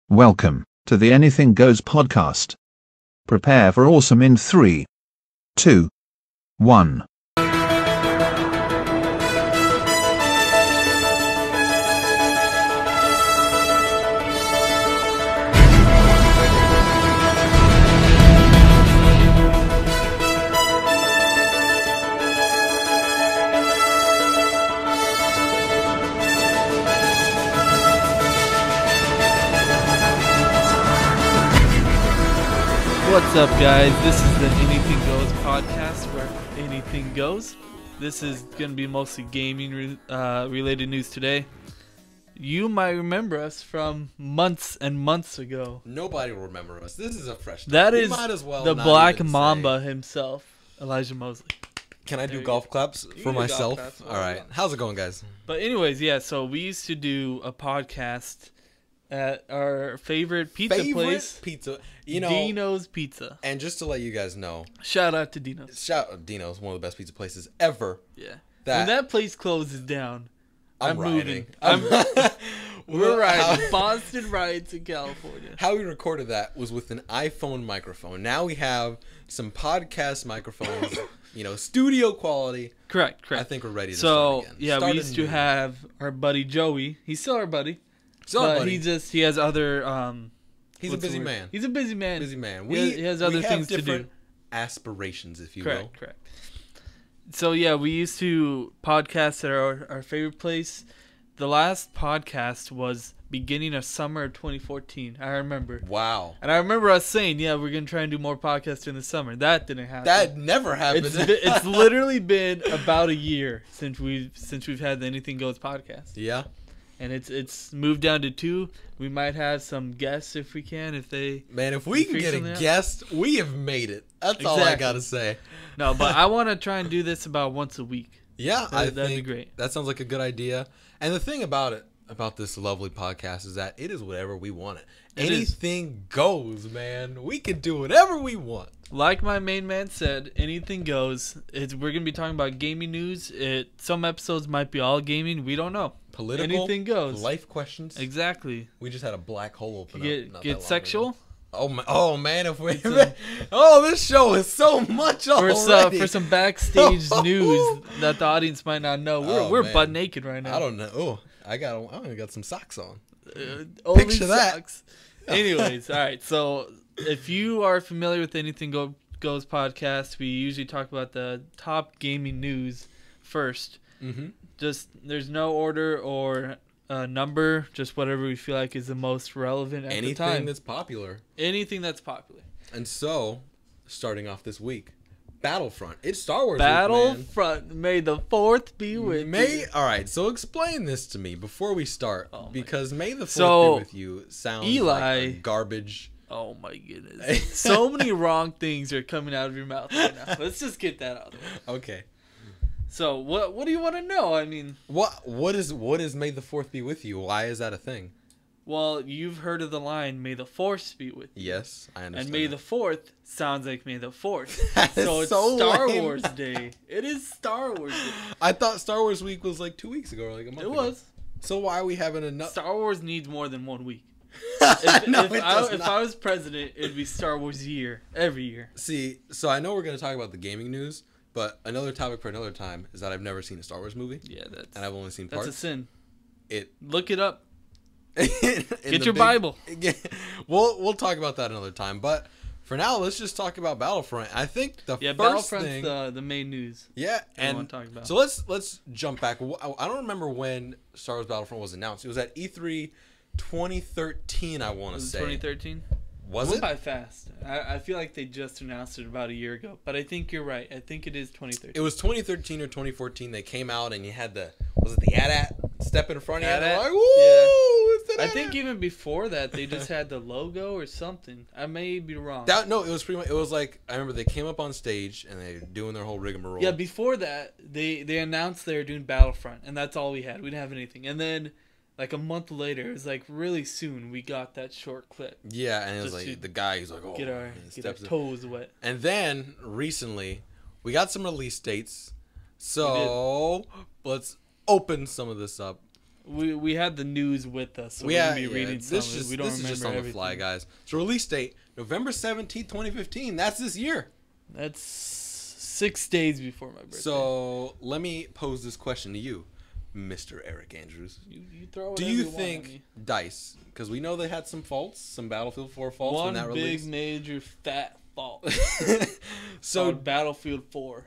Welcome to the Anything Goes podcast. Prepare for awesome in 3, 2, 1. What's up, guys? This is the Anything Goes podcast, where anything goes. This is going to be mostly gaming related news today. You might remember us from months and months ago. Nobody will remember us. This is a fresh start. That We is might as well the not Black even Mamba say. himself, Elijah Mosley. Can I There do you golf go. claps You for can do golf myself? claps. All right. How's it going, guys? But anyways, yeah, so we used to do a podcast at our favorite pizza place, pizza. You know, Dino's Pizza. and just to let you guys know, Shout out to Dino's. Dino's one of the best pizza places ever. Yeah. When That, that place closes down, I'm moving. riding. We're riding. How, Boston rides in California. how we recorded that was with an iPhone microphone. Now we have some podcast microphones, studio quality. Correct. I think we're ready to So, start again. yeah, Start we used to anew. have our buddy Joey. He's still our buddy. So, But buddy, he has other he's a what's the busy word? man. He's a busy man. Busy man. He has other we have things to do. different aspirations, if you will. Correct. So yeah, we used to podcast at our favorite place. The last podcast was beginning of summer of 2014. I remember. Wow. And I remember us saying, yeah, we're going to try and do more podcasts during the summer. That didn't happen. That never happened. It's literally been about a year since we've had the Anything Goes podcast. Yeah. And it's moved down to 2. We might have some guests if we can, if they... Man, if we can figure get a something out. guest, we have made it. That's all I Exactly. gotta say. No, but I want to try and do this about once a week. Yeah, That'd be great. That sounds like a good idea. And the thing about this lovely podcast is that it is whatever we want it. It is. Anything goes, man. We can do whatever we want. Like my main man said, anything goes. We're going to be talking about gaming news. Some episodes might be all gaming. We don't know. Political, Anything goes. life questions. Exactly. We just had a black hole open up. Get not that long sexual? ago. Oh man, if we a- this show is so much already. For some backstage news that the audience might not know. We're man. butt naked right now. I don't know. Oh, I only got some socks on. Only Picture that. sucks. Anyways, all right. So if you are familiar with Anything Goes podcast, we usually talk about the top gaming news first. Mm-hmm. Just there's no order or number, just whatever we feel like is the most relevant at the time. Anything that's popular. Anything that's popular. And so, starting off this week, Battlefront. It's Star Wars Battlefront, may the 4th be with you. All right, so explain this to me before we start, Oh my because May the 4th So, be with you sounds Eli- like garbage. Oh my goodness. So many wrong things are coming out of your mouth right now. Let's just get that out of the way. Okay. So what do you want to know? I mean, What is May the 4th be with you? Why is that a thing? well, you've heard of the line, may the Force be with you. Yes, I understand. And May that. the 4th sounds like May the 4th. That is So it's so Star lame. Wars Day. It is Star Wars Day. I thought Star Wars Week was like 2 weeks ago or like a month It ago. was. So why are we having another? Star Wars needs more than 1 week. No, if it does not. I was president, it'd be Star Wars year. Every year. See, so I know we're going to talk about the gaming news, but another topic for another time is that I've never seen a Star Wars movie, Yeah, and I've only seen that's parts. a sin. It Look it up. Get your Bible. We'll talk about that another time, but for now, let's just talk about Battlefront. I think the Yeah, first Battlefront's thing, the main news. yeah, I and want to talk about. so let's jump back. I don't remember when Star Wars Battlefront was announced. It was at E3 2013, I want to Was it say. 2013? Was Went it? by fast. I feel like they just announced it about a year ago, but I think you're right. I think it is 2013. It was 2013 or 2014. They came out and you had the AT-AT step in front of you. And they're AT-AT? like, woo! It's an I AT-AT. think even before that, they just had the logo or something. I may be wrong. No, it was pretty much. It was like I remember they came up on stage and they were doing their whole rigmarole. Yeah, before that, they announced they were doing Battlefront, and that's all we had. We didn't have anything. And then, like a month later, it was like really soon we got that short clip. Yeah, and it was Just like to the guy. He's like, oh, Get our and he get our steps in. toes wet. And then recently, we got some release dates. So let's open some of this up. We had the news with us, so We we're had, gonna be reading some of it. We don't this is remember just on the everything. fly, guys. So release date November 17th, 2015. That's this year. That's 6 days before my birthday. So let me pose this question to you, Mr. Eric Andrews. you throw Do whatever you want at think me. DICE, because we know they had some faults, some Battlefield 4 faults One when that big released. major fat fault? So called Battlefield 4.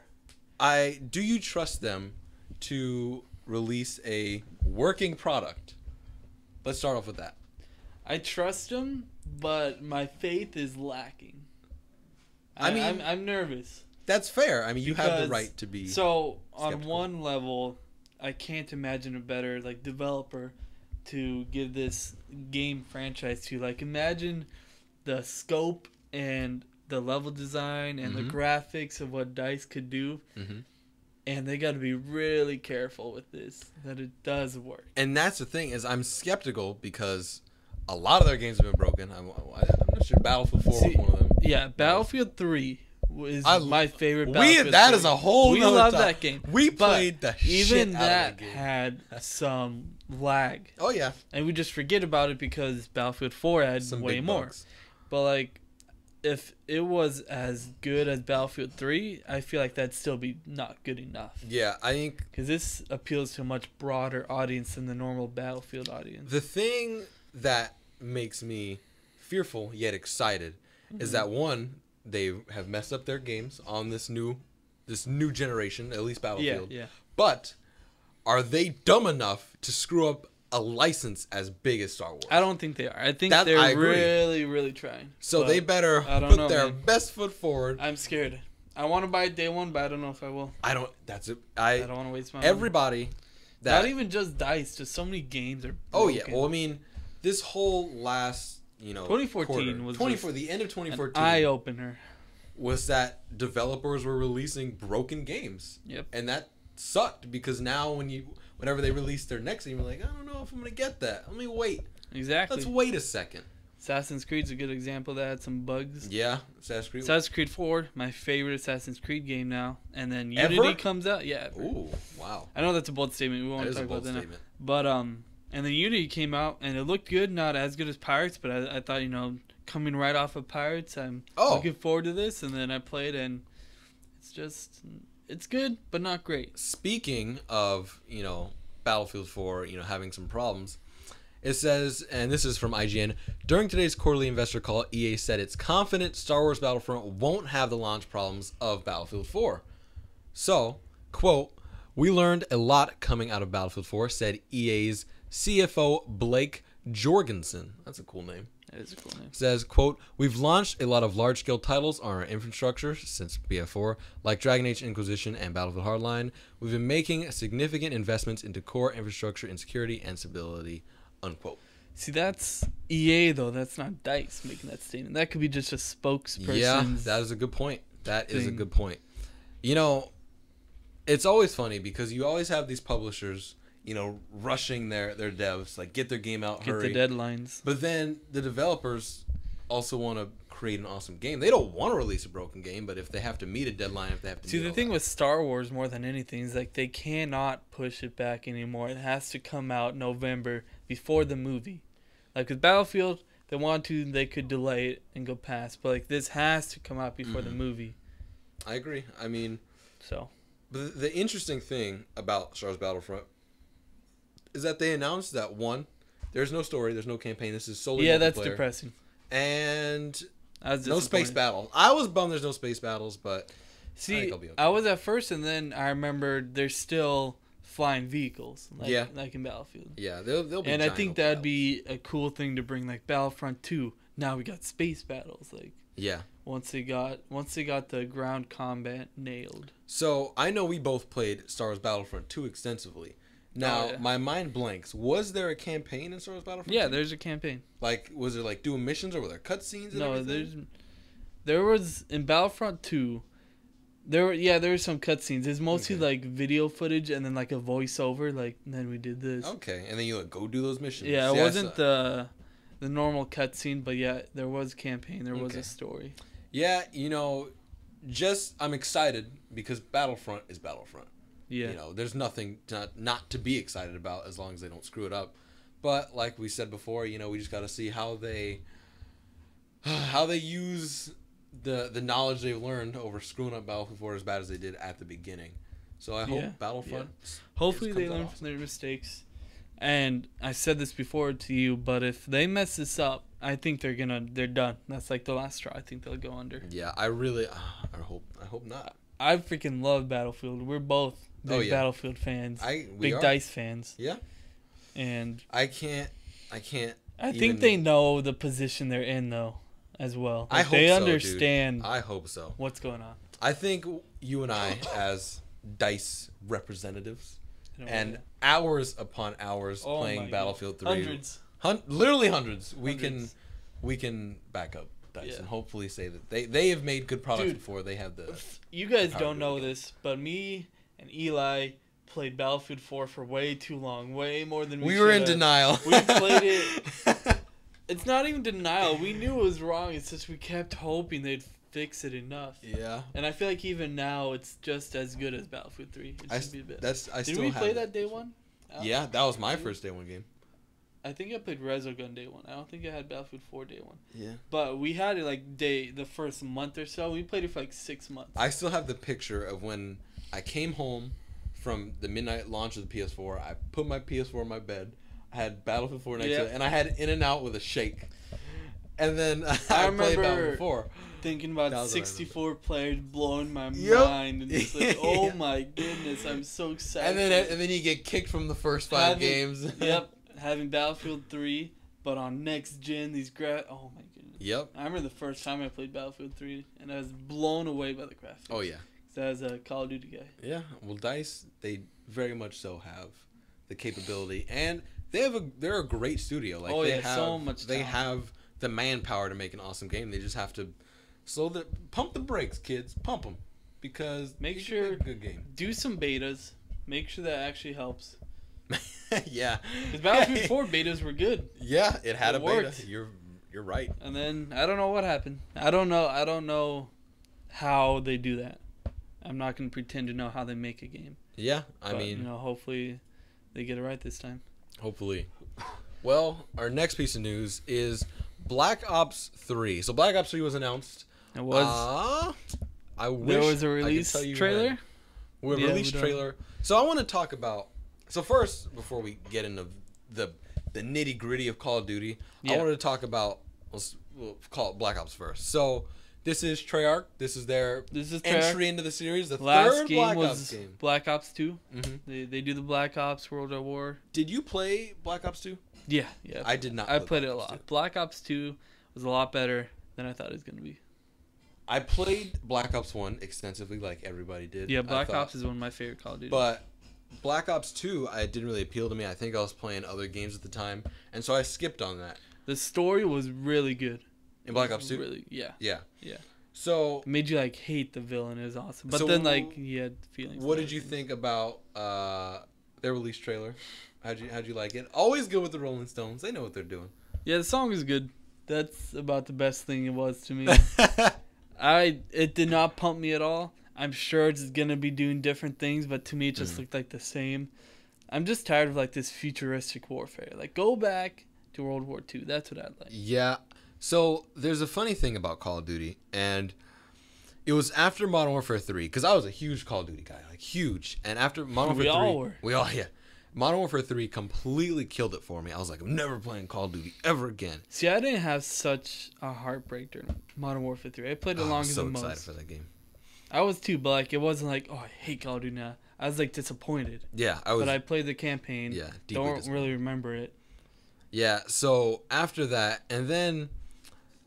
do you trust them to release a working product? Let's start off with that. I trust them, but my faith is lacking. I mean- I'm nervous. That's fair. I mean, you have the Because- right to be. So on skeptical. one level, I can't imagine a better developer to give this game franchise to. Imagine the scope and the level design and the graphics of what DICE could do, Mhm. and they got to be really careful with this that it does work. And that's the thing is, I'm skeptical because a lot of their games have been broken. I'm not sure Battlefield 4 See, was one of them. Yeah, Battlefield 3 is my favorite. We Battlefield that 3. is a whole. We nother love top- that game. We But played the even shit out that of that game. had some lag, Oh yeah, and we just forget about it because Battlefield 4 had some way big more. bugs. But if it was as good as Battlefield 3, I feel like that'd still be not good enough. Yeah, I think Because this appeals to a much broader audience than the normal Battlefield audience. the thing that makes me fearful yet excited is that one, they have messed up their games on this new generation, at least Battlefield. Yeah. But are they dumb enough to screw up a license as big as Star Wars? I don't think they are. I think I they're agree. really, really trying. So But they better I don't put know, their man. best foot forward. I'm scared. I want to buy it day one, but I don't know if I will. I don't. That's it. I don't want to waste my money. Everybody. That. Not even just DICE, just so many games are Oh yeah. broken. Well, I mean, this whole last 2014 quarter, was 24 just the end of an 2014 eye opener. was that developers were releasing broken games. Yep. And that sucked because now whenever they release their next game, you're like, I don't know if I'm gonna get that. Let me wait. Exactly. Let's wait a second. Assassin's Creed's a good example that had some bugs. Yeah, Assassin's Creed. Assassin's Creed 4, my favorite Assassin's Creed game now. And then Ever? Unity comes out. Yeah. Ooh, wow. I know that's a bold statement. We won't That is talk a about bold that now. statement. But and then Unity came out and it looked good, not as good as Pirates, but I thought, coming right off of Pirates, I'm looking forward to this. And then I played and it's good, but not great. Speaking of, Battlefield 4, having some problems, it says, and this is from IGN, during today's quarterly investor call, EA said it's confident Star Wars Battlefront won't have the launch problems of Battlefield 4. So, quote, we learned a lot coming out of Battlefield 4, said EA's CFO Blake Jorgensen. That's a cool name. That is a cool name. Says, quote, we've launched a lot of large-scale titles on our infrastructure since BF4, like Dragon Age Inquisition and Battlefield Hardline. We've been making significant investments into core infrastructure and security and stability, unquote. See, that's EA, though. That's not DICE making that statement. That could be just a spokesperson. Yeah, that is a good point. That is a thing. good point. It's always funny because you always have these publishers, rushing their devs, get their game out, Get hurry. the deadlines. But then the developers also want to create an awesome game. They don't want to release a broken game, but if they have to meet a deadline, if they have to See, meet the all thing that. with Star Wars more than anything is they cannot push it back anymore. It has to come out November before the movie. With Battlefield, they want to, they could delay it and go past. But this has to come out before the movie. I agree. I mean, So but the interesting thing about Star Wars Battlefront is that they announced that one, there's no story, there's no campaign. This is solely that's multiplayer. depressing. And I was no space disappointed. battle. I was bummed there's no space battles, but I See, think I'll be okay. I was at first, and then I remembered there's still flying vehicles, like in Battlefield. Yeah, they'll be. And I giant think open that'd battles. be a cool thing to bring, Battlefront 2. Now we got space battles, Yeah. once they got the ground combat nailed. So I know we both played Star Wars Battlefront 2 extensively. Now Oh, yeah. my mind blanks. Was there a campaign in Star Wars Battlefront? Yeah, 2? there's a campaign. Was there doing missions or were there cutscenes? And No, everything? there was in Battlefront 2. There were some cutscenes. It's mostly video footage and then a voiceover. Then we did this. Okay, and then you go do those missions. Yeah, it See, wasn't the normal cutscene, but yeah, there was campaign. There was Okay. a story. Yeah, I'm excited because Battlefront is Battlefront. Yeah. You know, there's nothing not to be excited about as long as they don't screw it up. But like we said before, you know, we just got to see how they use the knowledge they've learned over screwing up Battlefield 4 as bad as they did at the beginning. So I hope Battlefront. Hopefully they learn from their mistakes. And I said this before to you, but if they mess this up, I think they're done. That's like the last straw. I think they'll go under. Yeah, I hope not. I freaking love Battlefield. We're both big Battlefield fans. Big DICE fans. Yeah. And I can't. I think they know the position they're in though, as well. Like, I hope they so, understand. Dude. I hope so. What's going on? I think you and I, as DICE representatives, and hours upon hours playing Battlefield 3, literally hundreds. We can back up DICE and hopefully say that they have made good products before. They have the. You guys don't know this, but me and Eli played Battlefield 4 for way too long, way more than we were in denial. We played it. It's not even denial. We knew it was wrong. It's just we kept hoping they'd fix it enough. Yeah. And I feel like even now it's just as good as Battlefield 3. It should be a bit. Did we play that day one? Yeah, that was my first day one game. I think I played Resogun day one. I don't think I had Battlefield 4 day one. Yeah. But we had it like the first month or so. We played it for like 6 months. I still have the picture of when I came home from the midnight launch of the PS4. I put my PS4 in my bed. I had Battlefield 4 next to it, and I had In and Out with a shake. And then I played Battlefield 4. Thinking about 64 players blowing my mind, and it's like, oh my goodness, I'm so excited. And then you get kicked from the first 5 games. Yep, having Battlefield 3, but on next gen, oh my goodness. Yep. I remember the first time I played Battlefield 3, and I was blown away by the graphics. Oh yeah. As a Call of Duty guy. Yeah, well, DICE, they very much so have the capability, and they're a great studio. Like they have so much talent. They have the manpower to make an awesome game. They just have to pump the brakes, kids, pump them, because make sure a good game. Do some betas. Make sure that actually helps. Yeah, because Battlefield 4 betas were good. Yeah, it had a beta. You're right. And then I don't know what happened. I don't know how they do that. I'm not going to pretend to know how they make a game. Yeah, I mean, you know, hopefully they get it right this time. Hopefully. Well, our next piece of news is Black Ops 3. So Black Ops 3 was announced. It was. I wish there was a release trailer. Release trailer. So I want to talk about. So first, before we get into the nitty gritty of Call of Duty, I wanted to talk about. We'll call it Black Ops first. So. This is Treyarch. This is their entry into the series. The third Black Ops game. Black Ops 2. Mm-hmm. They do the Black Ops World at War. Did you play Black Ops 2? Yeah. I did not. I played it a lot. 2. Black Ops 2 was a lot better than I thought it was going to be. I played Black Ops 1 extensively, like everybody did. Yeah, Black Ops is one of my favorite Call of Duty. But Black Ops 2, it didn't really appeal to me. I think I was playing other games at the time, and so I skipped on that. The story was really good. In Black Ops 2? Really, yeah. So it made you like hate the villain. It was awesome. But then like you had feelings. What did you think about their release trailer? How'd you like it? Always good with the Rolling Stones. They know what they're doing. Yeah, the song is good. That's about the best thing it was to me. It did not pump me at all. I'm sure it's gonna be doing different things, but to me it just looked like the same. I'm just tired of like this futuristic warfare. Like go back to World War II. That's what I'd like. Yeah. So there's a funny thing about Call of Duty, and it was after Modern Warfare 3, because I was a huge Call of Duty guy, like huge. And after Modern Warfare 3, we all were. Modern Warfare 3 completely killed it for me. I was like, I'm never playing Call of Duty ever again. See, I didn't have such a heartbreak during Modern Warfare 3. I played it longer than most. I was so excited for that game. I was too, but like it wasn't like, oh, I hate Call of Duty now. I was like disappointed. Yeah, I was. But I played the campaign. Yeah, don't really remember it. Yeah, so after that, and then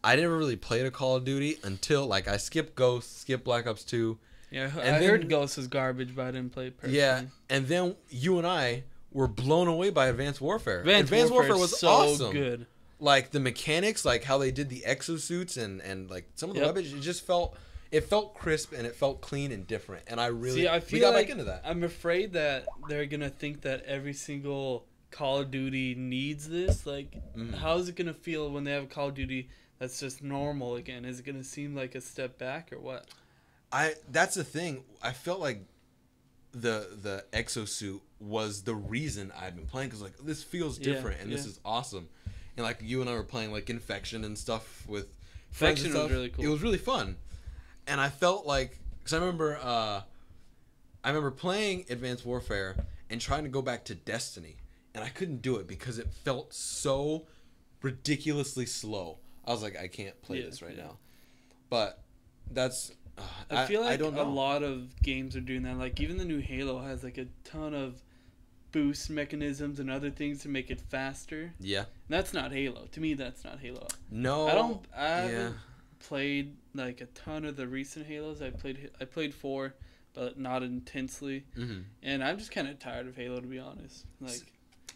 I never really played a Call of Duty until, like, I skipped Ghost, skipped Black Ops 2. Yeah, I heard Ghost was garbage, but I didn't play it personally. Yeah, and then you and I were blown away by Advanced Warfare. Advanced Warfare was so awesome. Good. Like, the mechanics, like, how they did the exosuits and like, some of the weapons, it just felt crisp and it felt clean and different. And we got back into that. I'm afraid that they're going to think that every single Call of Duty needs this. Like, how is it going to feel when they have a Call of Duty that's just normal again? Is it going to seem like a step back or what? That's the thing. I felt like the exosuit was the reason I'd been playing, because like this feels different and this is awesome. And like you and I were playing like Infection and stuff with friends and Infection was stuff. really cool. It was really fun, and I felt like, because I remember playing Advanced Warfare and trying to go back to Destiny, and I couldn't do it because it felt so ridiculously slow. I was like, I can't play this right now. But that's I feel like I don't know. a lot of games are doing that. Like even the new Halo has like a ton of boost mechanisms and other things to make it faster. Yeah. And that's not Halo. To me, that's not Halo. No. I haven't played like a ton of the recent Halos. I played 4, but not intensely. Mm-hmm. And I'm just kind of tired of Halo, to be honest. Like,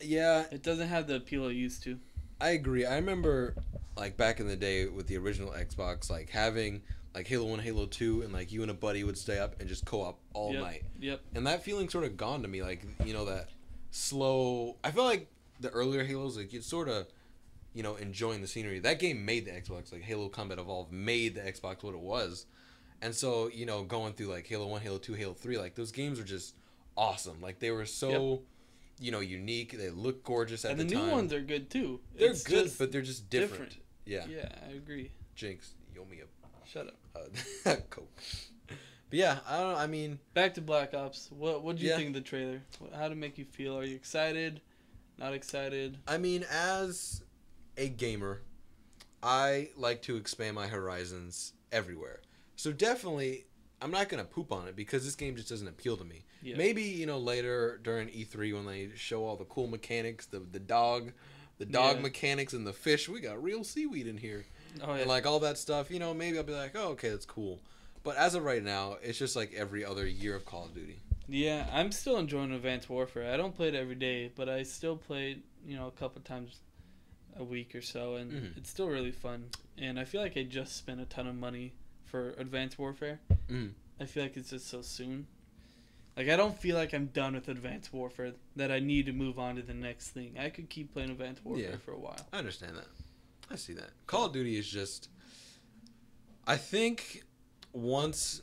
yeah, it doesn't have the appeal it used to. I agree. I remember like back in the day with the original Xbox, like having like Halo 1, Halo 2, and like you and a buddy would stay up and just co-op all night. Yep. And that feeling sort of gone to me, like, you know, that slow. I feel like the earlier Halos, like, you'd sort of, you know, enjoying the scenery. That game made the Xbox, like, Halo Combat Evolved made the Xbox what it was. And so, you know, going through, like, Halo 1, Halo 2, Halo 3, like, those games were just awesome. Like, they were so, you know, unique. They look gorgeous at the time. And the new ones are good, too. They're good, but they're just different. Yeah. Yeah, I agree. Jinx, you owe me a Shut up. Coke. But yeah, I don't know. I mean, back to Black Ops. What did you think of the trailer? How did it make you feel? Are you excited? Not excited? I mean, as a gamer, I like to expand my horizons everywhere. So definitely, I'm not gonna poop on it because this game just doesn't appeal to me. Yeah. Maybe, you know, later during E3 when they show all the cool mechanics, the dog mechanics and the fish. We got real seaweed in here. Oh, yeah. And like all that stuff, you know, maybe I'll be like, oh, okay, that's cool. But as of right now, it's just like every other year of Call of Duty. Yeah, I'm still enjoying Advanced Warfare. I don't play it every day, but I still play it, you know, a couple times a week or so, and it's still really fun. And I feel like I just spent a ton of money for Advanced Warfare. I feel like it's just so soon. Like, I don't feel like I'm done with Advanced Warfare, that I need to move on to the next thing. I could keep playing Advanced Warfare for a while. I understand that. I see that. Call of Duty is just... I think once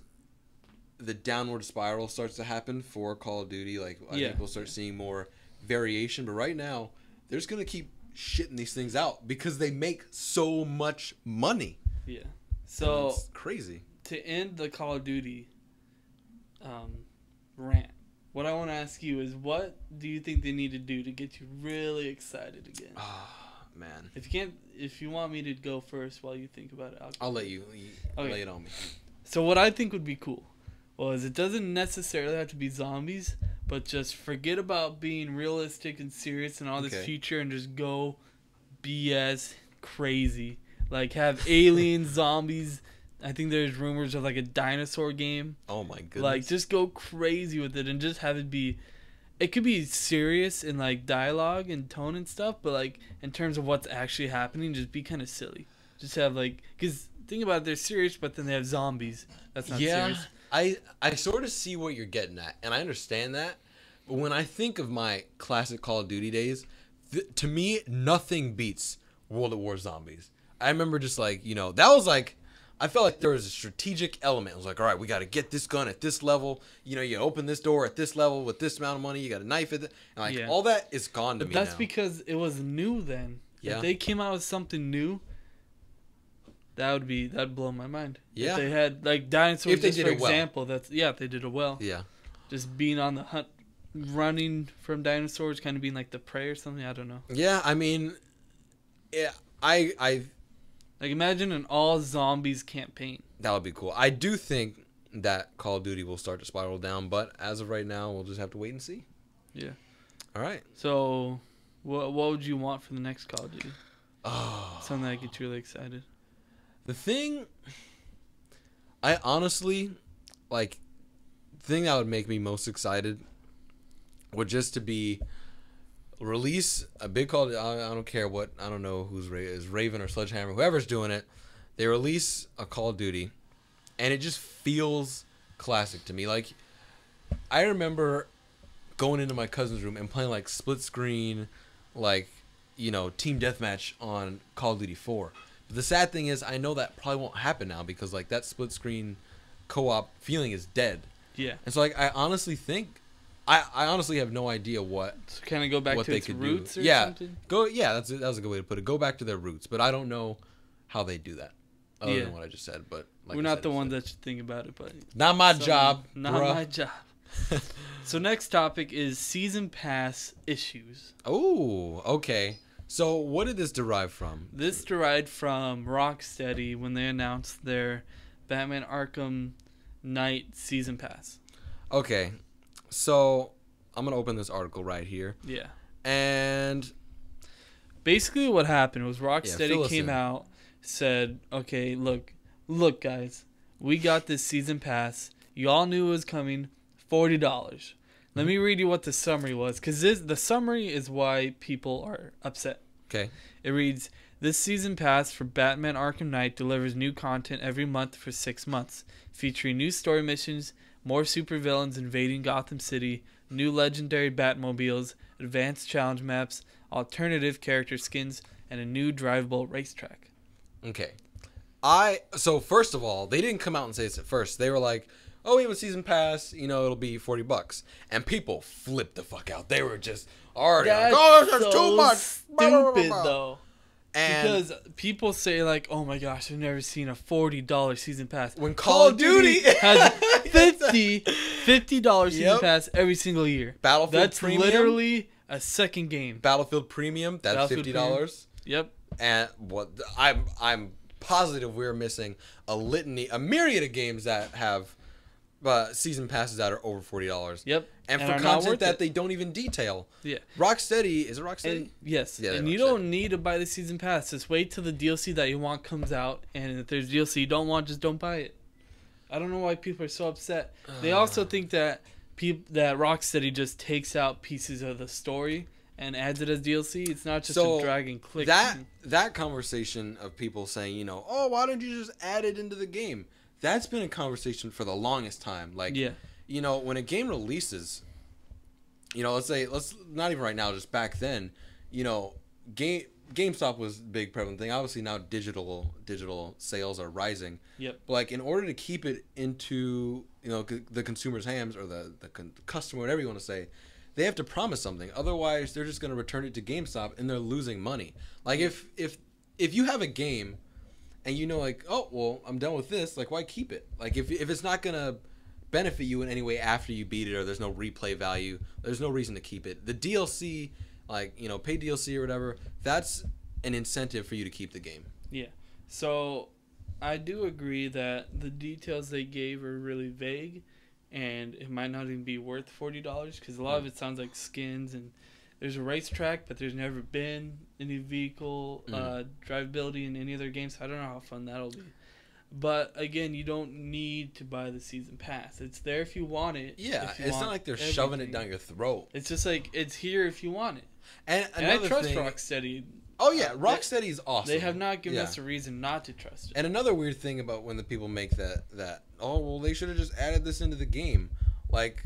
the downward spiral starts to happen for Call of Duty, like, I think we'll start seeing more variation. But right now, they're just going to keep shitting these things out because they make so much money. Yeah. So... it's crazy. To end the Call of Duty rant, what I want to ask you is, what do you think they need to do to get you really excited again? Man. If you want me to go first while you think about it, I'll let you lay it on me. So what I think would be cool was, it doesn't necessarily have to be zombies, but just forget about being realistic and serious and all this future and just go BS crazy. Like, have aliens, zombies. I think there's rumors of like a dinosaur game. Oh my goodness. Like, just go crazy with it and just have it be... It could be serious in like dialogue and tone and stuff, but like in terms of what's actually happening, just be kind of silly. Just have like, because think about it, they're serious, but then they have zombies. That's not serious. I sort of see what you're getting at, and I understand that. But when I think of my classic Call of Duty days, to me, nothing beats World at War Zombies. I remember just like, you know, that was like, I felt like there was a strategic element. It was like, all right, we got to get this gun at this level. You know, you open this door at this level with this amount of money. You got a knife at it. And like, all that is gone to me that's now. Because it was new then. Yeah. If they came out with something new, that'd blow my mind. Yeah. If they had like dinosaurs, if they did for it example, well. if they did it well. Yeah. Just being on the hunt, running from dinosaurs, kind of being like the prey or something. I don't know. Yeah, I mean, I like, imagine an all zombies campaign. That would be cool. I do think that Call of Duty will start to spiral down, but as of right now, we'll just have to wait and see. Yeah. All right. So, what would you want for the next Call of Duty? Something that gets you really excited. The thing, I honestly, like, the thing that would make me most excited would just to be release a big Call of Duty. I don't care what, I don't know who's is Raven or Sledgehammer, whoever's doing it. They release a Call of Duty, and it just feels classic to me. Like, I remember going into my cousin's room and playing like split screen, like, you know, team deathmatch on Call of Duty 4. But the sad thing is, I know that probably won't happen now because like that split screen co-op feeling is dead. Yeah. And so like I honestly think I honestly have no idea what So kind of go back to its roots or something? That was a good way to put it. Go back to their roots, but I don't know how they do that. Other than what I just said, but like we're not the ones that should think about it, but not my job. Not my job. So next topic is season pass issues. Oh, okay. So what did this derive from? This derived from Rocksteady when they announced their Batman Arkham Knight season pass. Okay, so I'm gonna open this article right here. Yeah. And basically what happened was Rocksteady came out, said, okay, look guys, we got this season pass. You all knew it was coming, $40. Let me read you what the summary was, because the summary is why people are upset. Okay. It reads, this season pass for Batman Arkham Knight delivers new content every month for 6 months, featuring new story missions, more supervillains invading Gotham City, new legendary Batmobiles, advanced challenge maps, alternative character skins, and a new drivable racetrack. Okay. So first of all, they didn't come out and say this at first. They were like, oh, we have a season pass, it'll be $40. And people flipped the fuck out. They were just already like, oh, this is too much. Stupid, though. And because people say, like, oh my gosh, I've never seen a $40 season pass. When Call of Duty has $50 season pass every single year. Battlefield Premium. That's literally a second game. Battlefield Premium, that's $50. Premium. Yep. And what I'm positive we're missing a myriad of games that have season passes that are over $40. Yep. And for content that they don't even detail. Yeah. Rocksteady, is it Rocksteady? And, yes. Yeah, and you don't need to buy the season pass. Just wait till the DLC that you want comes out. And if there's DLC you don't want, just don't buy it. I don't know why people are so upset. They also think that that Rocksteady just takes out pieces of the story and adds it as DLC. It's not just a drag and click. That conversation of people saying, oh, why don't you just add it into the game? That's been a conversation for the longest time. Like, when a game releases, let's not even right now, just back then, GameStop was a big prevalent thing. Obviously now digital sales are rising. Yep. But like in order to keep it into the consumer's hands or the customer, whatever you want to say, they have to promise something. Otherwise, they're just going to return it to GameStop and they're losing money. Like if you have a game and like, oh well, I'm done with this. Like, why keep it? Like if it's not going to benefit you in any way after you beat it, or there's no replay value, there's no reason to keep it. The DLC, like paid DLC or whatever, that's an incentive for you to keep the game. Yeah. So I do agree that the details they gave are really vague, and it might not even be worth $40 because a lot of it sounds like skins, and there's a racetrack, but there's never been any vehicle drivability in any other games. So I don't know how fun that'll be. But again, you don't need to buy the season pass. It's there if you want it. Yeah, it's not like they're shoving it down your throat. It's just like it's here if you want it. And I trust Rocksteady. Oh yeah, Rocksteady is awesome. They have not given us a reason not to trust it. And another weird thing about when the people make that oh well, they should have just added this into the game. Like,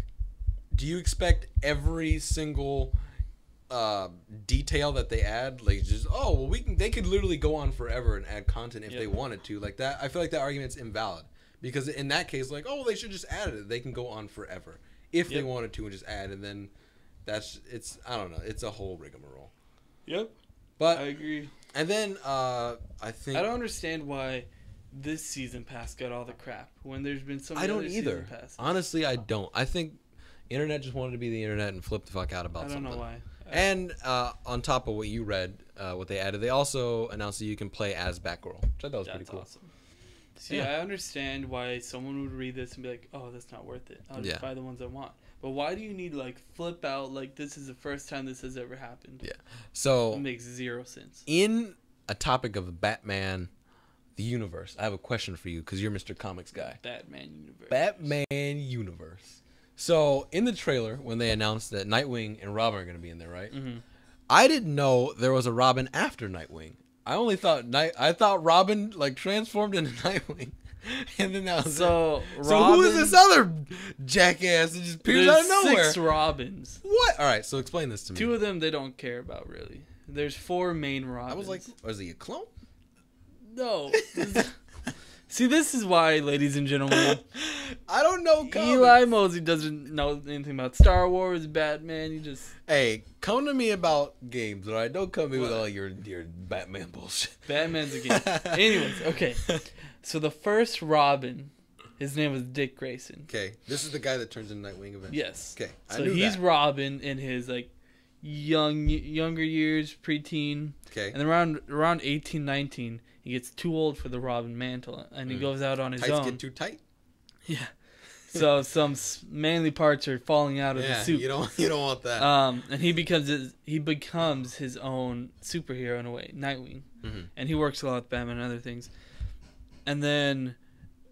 do you expect every single detail that they add, like just they could literally go on forever and add content if they wanted to? Like that, I feel like that argument's invalid because in that case, like, oh, they should just add it. They can go on forever if they wanted to and just add, and then I don't know, it's a whole rigmarole. Yep. But I agree. And then I think I don't understand why this season pass got all the crap when there's been so many I don't other either. Season passes. Honestly, I don't. I think internet just wanted to be the internet and flip the fuck out about something. I don't know why. And on top of what you read, what they added, they also announced that you can play as Batgirl, which I thought was pretty cool. Awesome. See, I understand why someone would read this and be like, "Oh, that's not worth it. I'll just buy the ones I want." But why do you need flip out this is the first time this has ever happened? Yeah. So it makes zero sense. In a topic of Batman, the universe, I have a question for you because you're Mr. Comics guy. Batman universe. So in the trailer, when they announced that Nightwing and Robin are going to be in there, right? Mm-hmm. I didn't know there was a Robin after Nightwing. I only thought Robin transformed into Nightwing. And then that was so who is this other jackass that just appears out of nowhere? 6 Robins. What? All right, so explain this to me. 2 of them they don't care about really. There's 4 main Robins. I was like, was he a clone? No. See, this is why, ladies and gentlemen, I don't know comics. Eli Mosley doesn't know anything about Star Wars, Batman. You just Hey, come to me about games, all right? Don't come to me with all your Batman bullshit. Batman's a game. Anyways, okay. So the first Robin, his name was Dick Grayson. Okay, this is the guy that turns into Nightwing eventually. Yes. Okay, I So knew he's that. Robin in his like younger years, preteen. Okay. And around 18, 19, he gets too old for the Robin mantle, and he goes out on his Tights own. get too tight. Yeah. So some manly parts are falling out of the Yeah, suit. you don't want that. And he becomes his own superhero in a way, Nightwing, and he works a lot with Batman and other things. And then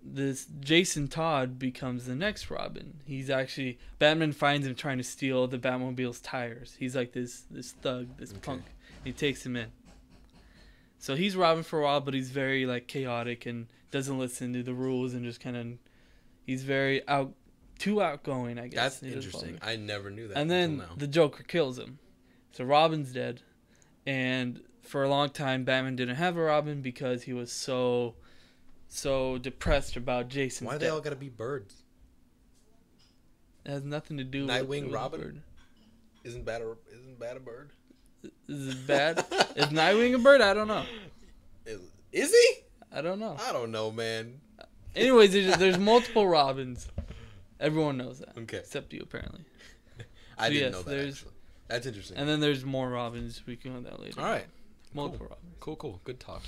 this Jason Todd becomes the next Robin. He's actually Batman finds him trying to steal the Batmobile's tires. He's like this thug, this punk. He takes him in. So he's Robin for a while, but he's very like chaotic and doesn't listen to the rules and just kind of he's very too outgoing, I guess. That's interesting. I never knew that. And then until now. the Joker kills him. So Robin's dead. And for a long time, Batman didn't have a Robin because he was so depressed about Jason's Why death. they all gotta be birds? It has nothing to do Nightwing with Robin? bird. Isn't Bat a bird? Is it bad? Is Nightwing a bird? I don't know. Is he? I don't know. I don't know, man. Anyways, there's multiple Robins. Everyone knows that. Okay. Except you, apparently. I So didn't yes, know that. there's- Actually. That's interesting. And then there's more Robins. We can go into that later. All right. Multiple Robins. Cool. Good talk.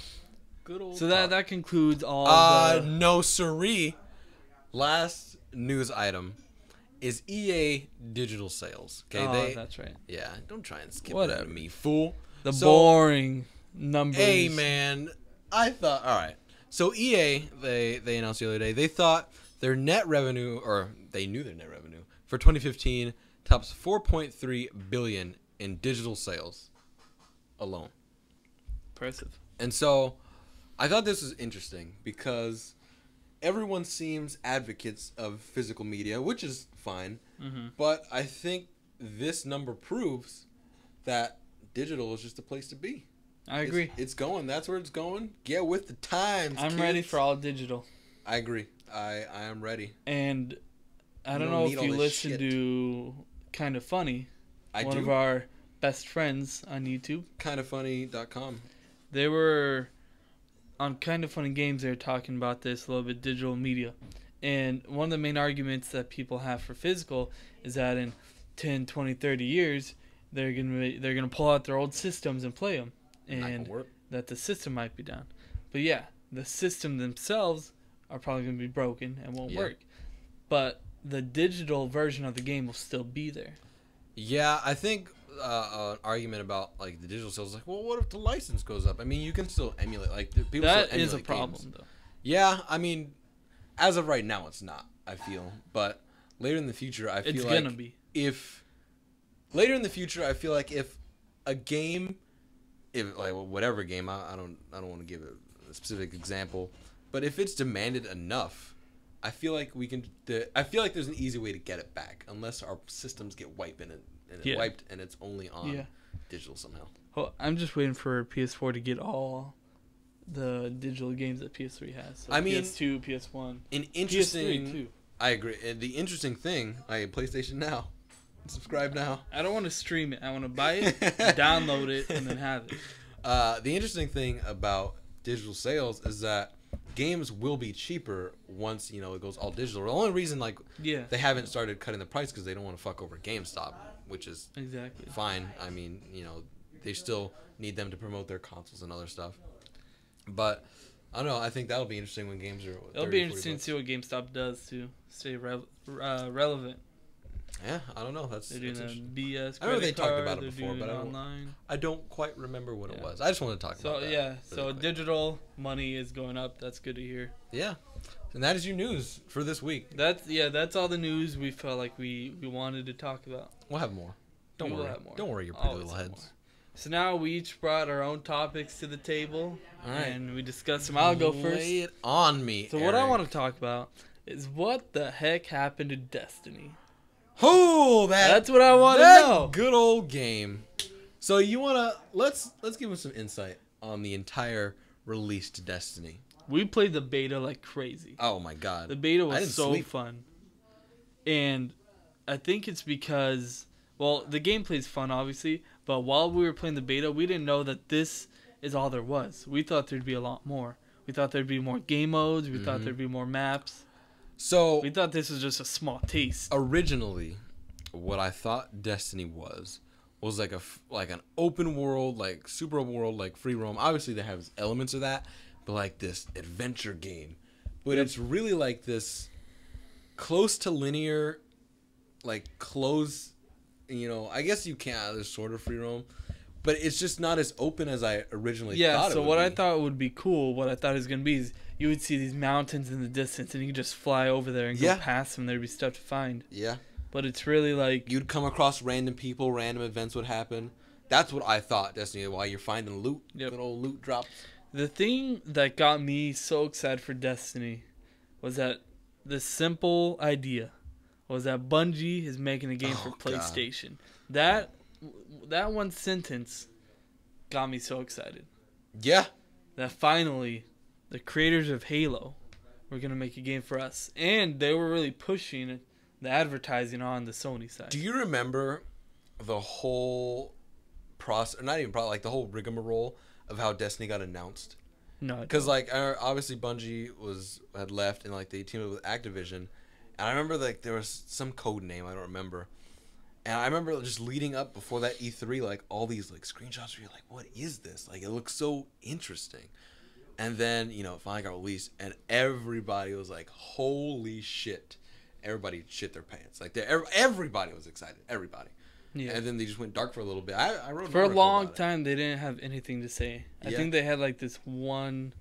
Good old. So talk. that concludes all the... No siree. Last news item is EA digital sales. Okay, Oh, that's right. yeah. Don't try and skip Whatever. that to me, fool. The So- boring numbers. Hey man, I thought all right. So EA they announced the other day they thought their net revenue, or they knew their net revenue for 2015 tops 4.3 billion in digital sales alone. Impressive. And so I thought this was interesting because everyone seems advocates of physical media, which is fine. But I think this number proves that digital is just a place to be. I agree. It's going. That's where it's going. Get with the times. I'm kids. ready for all digital. I agree. I am ready. And I You don't don't know need if all you this listen shit. to Kind of Funny, one of our best friends on YouTube. Kindoffunny.com. They were on Kind of Funny Games. They were talking about this a little bit, digital media. And one of the main arguments that people have for physical is that in 10, 20, 30 years, they're gonna pull out their old systems and play them. Not gonna And work. that the system might be down. But yeah, the system themselves are probably going to be broken and won't work. But the digital version of the game will still be there. Yeah, I think an argument about like the digital sales is like, well, what if the license goes up? I mean, you can still emulate. Like people That still is a emulate problem, games. though. Yeah, I mean, as of right now, it's not. I feel, but later in the future, I feel It's like gonna be. if later in the future, I feel like if a game, if like whatever game, I don't want to give a specific example, but if it's demanded enough, I feel like we can. I feel like there's an easy way to get it back, unless our systems get wiped and it's only on digital somehow. Well, I'm just waiting for PS4 to get all the digital games that PS3 has. So I mean, PS2, PS1, an interesting. PS3 too. I agree. And the interesting thing, PlayStation Now, subscribe now. I don't want to stream it. I want to buy it, download it, and then have it. The interesting thing about digital sales is that games will be cheaper once it goes all digital. The only reason they haven't started cutting the price because they don't want to fuck over GameStop, which is Exactly. fine. I mean, they still need them to promote their consoles and other stuff. But I don't know. I think that'll be interesting when games are. It'll be interesting to see what GameStop does to stay relevant. Yeah, I don't know. That's They're doing interesting. a BS. I know they credit talked card, about it they're before, doing but it I don't- online. I don't quite remember what it Yeah. was. I just want to talk about that. So really quick. digital money is going up. That's good to hear. Yeah, and that is your news for this week. That's all the news we felt like we wanted to talk about. We'll have more. Don't We will worry. have more. Don't worry, your pretty Always little have heads. So now we each brought our own topics to the table, All right. and we discussed them. I'll go first. Lay it on me. So what I want to talk about is what the heck happened to Destiny. Oh, That's what I want to that know. good old game. So you wanna let's give us some insight on the entire release to Destiny. We played the beta like crazy. Oh my god, The beta I was didn't so sleep. fun. And I think it's because, well, the gameplay's fun, obviously, but while we were playing the beta, we didn't know that this is all there was. We thought there'd be a lot more. We thought there'd be more game modes. We thought there'd be more maps. So we thought this was just a small taste. Originally, what I thought Destiny was like an open world, like super open world, like free roam. Obviously, they have elements of that, but like this adventure game. But it's really like this close to linear, like close. You know, I guess you can't. There's sort of free roam, but it's just not as open as I originally thought it would be. So what I thought would be cool, what I thought it was going to be, is you would see these mountains in the distance, and you could just fly over there and go past them. There'd be stuff to find. Yeah. But it's really like... You'd come across random people, random events would happen. That's what I thought, Destiny, while you're finding loot. Good old loot drops. The thing that got me so excited for Destiny was that the simple idea was that Bungie is making a game for PlayStation. God. That one sentence got me so excited. Yeah. That finally, the creators of Halo were going to make a game for us. And they were really pushing the advertising on the Sony side. Do you remember the whole process, not even probably, like the whole rigmarole of how Destiny got announced? No. Because like obviously Bungie had left and like they teamed up with Activision. And I remember like there was some code name, I don't remember. And I remember just leading up before that E3, like all these like screenshots where you're like, what is this? Like it looks so interesting. And then, you know, it finally got released and everybody was like, holy shit. Everybody shit their pants. Like everybody was excited. Everybody. Yeah. And then they just went dark for a little bit. I wrote for a long time they didn't have anything to say. I think they had like this one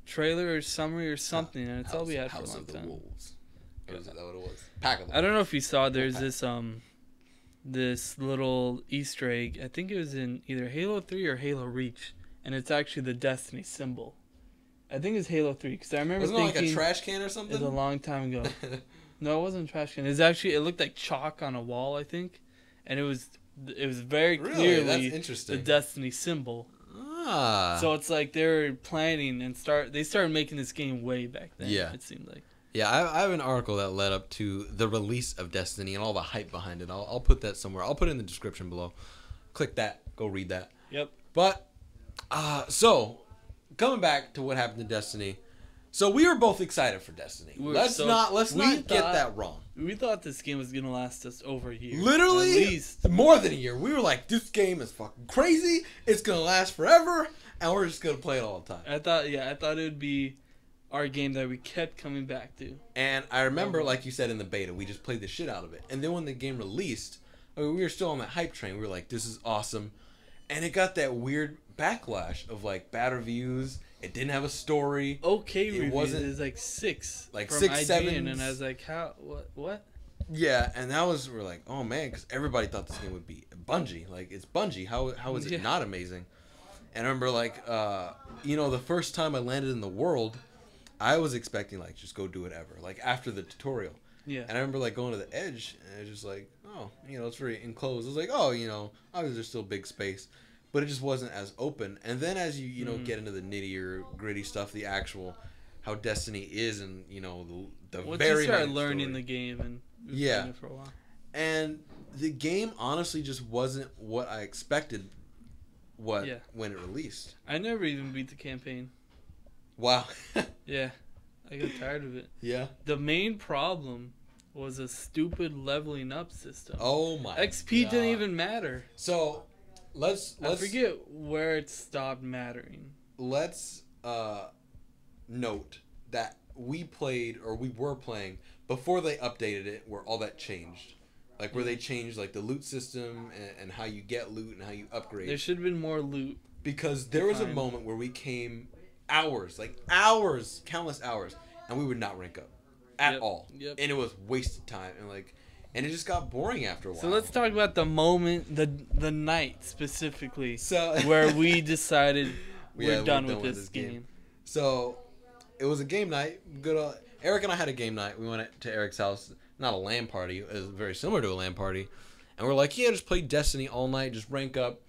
trailer or summary or something, and it's all we had for a long time. Wolves. Is that what it was? Pack of the Wolves. I don't know if you saw. There's this little Easter egg. I think it was in either Halo 3 or Halo Reach, and it's actually the Destiny symbol. I think it's Halo 3 because I remember thinking like a trash can or something. It was a long time ago. No, it wasn't a trash can. It looked like chalk on a wall, I think, and it was very clearly That's interesting. the Destiny symbol. Ah. So it's like they were planning and they started making this game way back then. Yeah, it seemed like. Yeah, I have an article that led up to the release of Destiny and all the hype behind it. I'll put that somewhere. I'll put it in the description below. Click that. Go read that. Yep. But so coming back to what happened to Destiny. So we were both excited for Destiny. Let's not get that wrong. We thought this game was gonna last us over a year. Literally, at least more than a year. We were like, this game is fucking crazy. It's gonna last forever, and we're just gonna play it all the time. I thought it would be our game that we kept coming back to. And I remember, like you said in the beta, we just played the shit out of it. And then when the game released, we were still on that hype train. We were like, this is awesome. And it got that weird backlash of like bad reviews. It didn't have a story. It wasn't. It was like 6. Like from 6, IGN, 7. And I was like, how? What? Yeah, and we're like, oh man, because everybody thought this game would be Bungie. Like, it's Bungie. How is it not amazing? And I remember like, the first time I landed in the world, I was expecting like just go do whatever. Like after the tutorial. Yeah. And I remember like going to the edge and it was just like, oh, it's very enclosed. I was like, oh, obviously there's still big space. But it just wasn't as open. And then as you get into the nitty or gritty stuff, the actual how Destiny is, and the once very you start learning the game and playing it for a while. And the game honestly just wasn't what I expected. When it released, I never even beat the campaign. Wow. Yeah, I got tired of it. Yeah. The main problem was a stupid leveling up system. Oh my! XP didn't even matter. So. Let's I forget where it stopped mattering. Let's note that we were playing before they updated it, where all that changed, like where they changed like the loot system and how you get loot and how you upgrade. There should have been more loot because there was a moment where we came countless hours, and we would not rank up at all, and it was wasted time and it just got boring after a while. So let's talk about the moment, the night specifically, where we decided we're done with this game. So it was a game night. Eric and I had a game night. We went to Eric's house. Not a LAN party. It was very similar to a LAN party. And we're like, yeah, just play Destiny all night. Just rank up.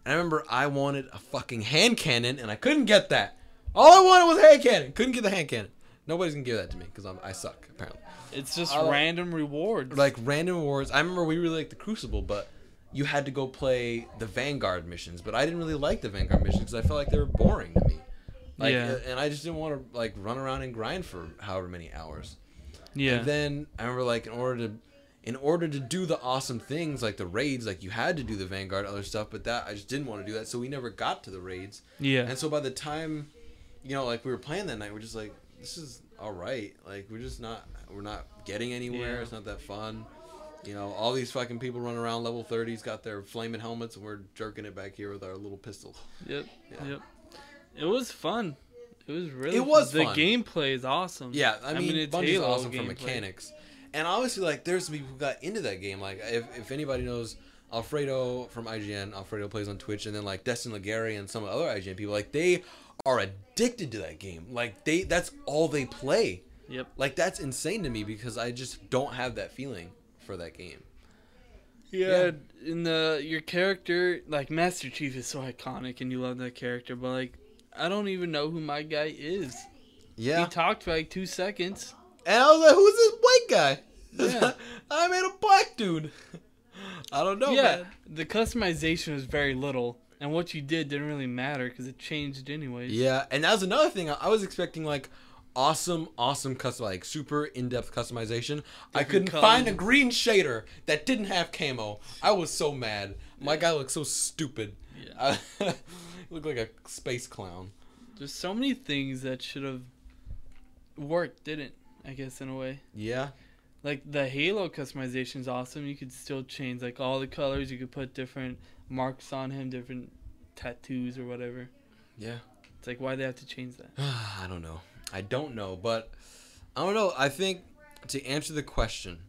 And I remember I wanted a fucking hand cannon, and I couldn't get that. All I wanted was a hand cannon. Couldn't get the hand cannon. Nobody's gonna give that to me because I suck apparently. It's just random rewards. Like random rewards. I remember we really liked the Crucible, but you had to go play the Vanguard missions. But I didn't really like the Vanguard missions because I felt like they were boring to me. Like, Yeah. And I just didn't want to like run around and grind for however many hours. Yeah. And then I remember like in order to do the awesome things like the raids, like you had to do the Vanguard other stuff, but that I just didn't want to do that, so we never got to the raids. Yeah. And so by the time, like we were playing that night, we're just like, this is all right. Like we're not getting anywhere. Yeah. It's not that fun. All these fucking people running around level 30s got their flaming helmets, and we're jerking it back here with our little pistols. Yep. Yeah. Yep. It was fun. It was really. It was fun. fun. The gameplay is awesome. Yeah, I mean it's Bungie's Halo awesome for gameplay. mechanics. And obviously, like, there's people who got into that game. Like, if anybody knows Alfredo from IGN, Alfredo plays on Twitch, and then, like, Destin Legary and some other IGN people, like, they are addicted to that game. Like, that's all they play. Yep. Like, that's insane to me because I just don't have that feeling for that game. Yeah, your character, like, Master Chief is so iconic, and you love that character, but, like, I don't even know who my guy is. Yeah. He talked for, like, 2 seconds. And I was like, who's this white guy? Yeah. I made a black dude. I don't know, Yeah, man. the customization was very little, and what you did didn't really matter because it changed anyways. Yeah, and that was another thing. I was expecting, like, awesome custom, like, super in-depth customization. I couldn't find a green shader that didn't have camo. I was so mad. My guy looked so stupid. Yeah. He looked like a space clown. There's so many things that should have worked, didn't, I guess, in a way. Yeah. Like, the Halo customization is awesome. You could still change, like, all the colors. You could put different marks on him, different tattoos or whatever. Yeah. It's like, why'd they have to change that? I don't know, but I don't know. I think to answer the question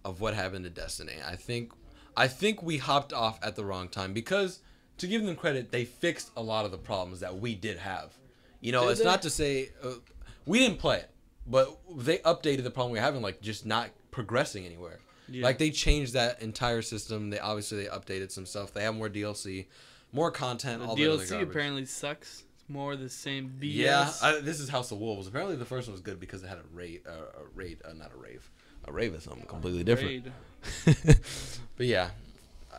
of what happened to Destiny, I think we hopped off at the wrong time because, to give them credit, they fixed a lot of the problems that we did have. It's not to say we didn't play it, but they updated the problem we were having, like just not progressing anywhere. Yeah. Like they changed that entire system. They updated some stuff. They have more DLC, more content. The all DLC that apparently sucks. It's more the same BS. Yeah, this is House of Wolves. Apparently, the first one was good because it had a rave. A rave is something completely different. But yeah,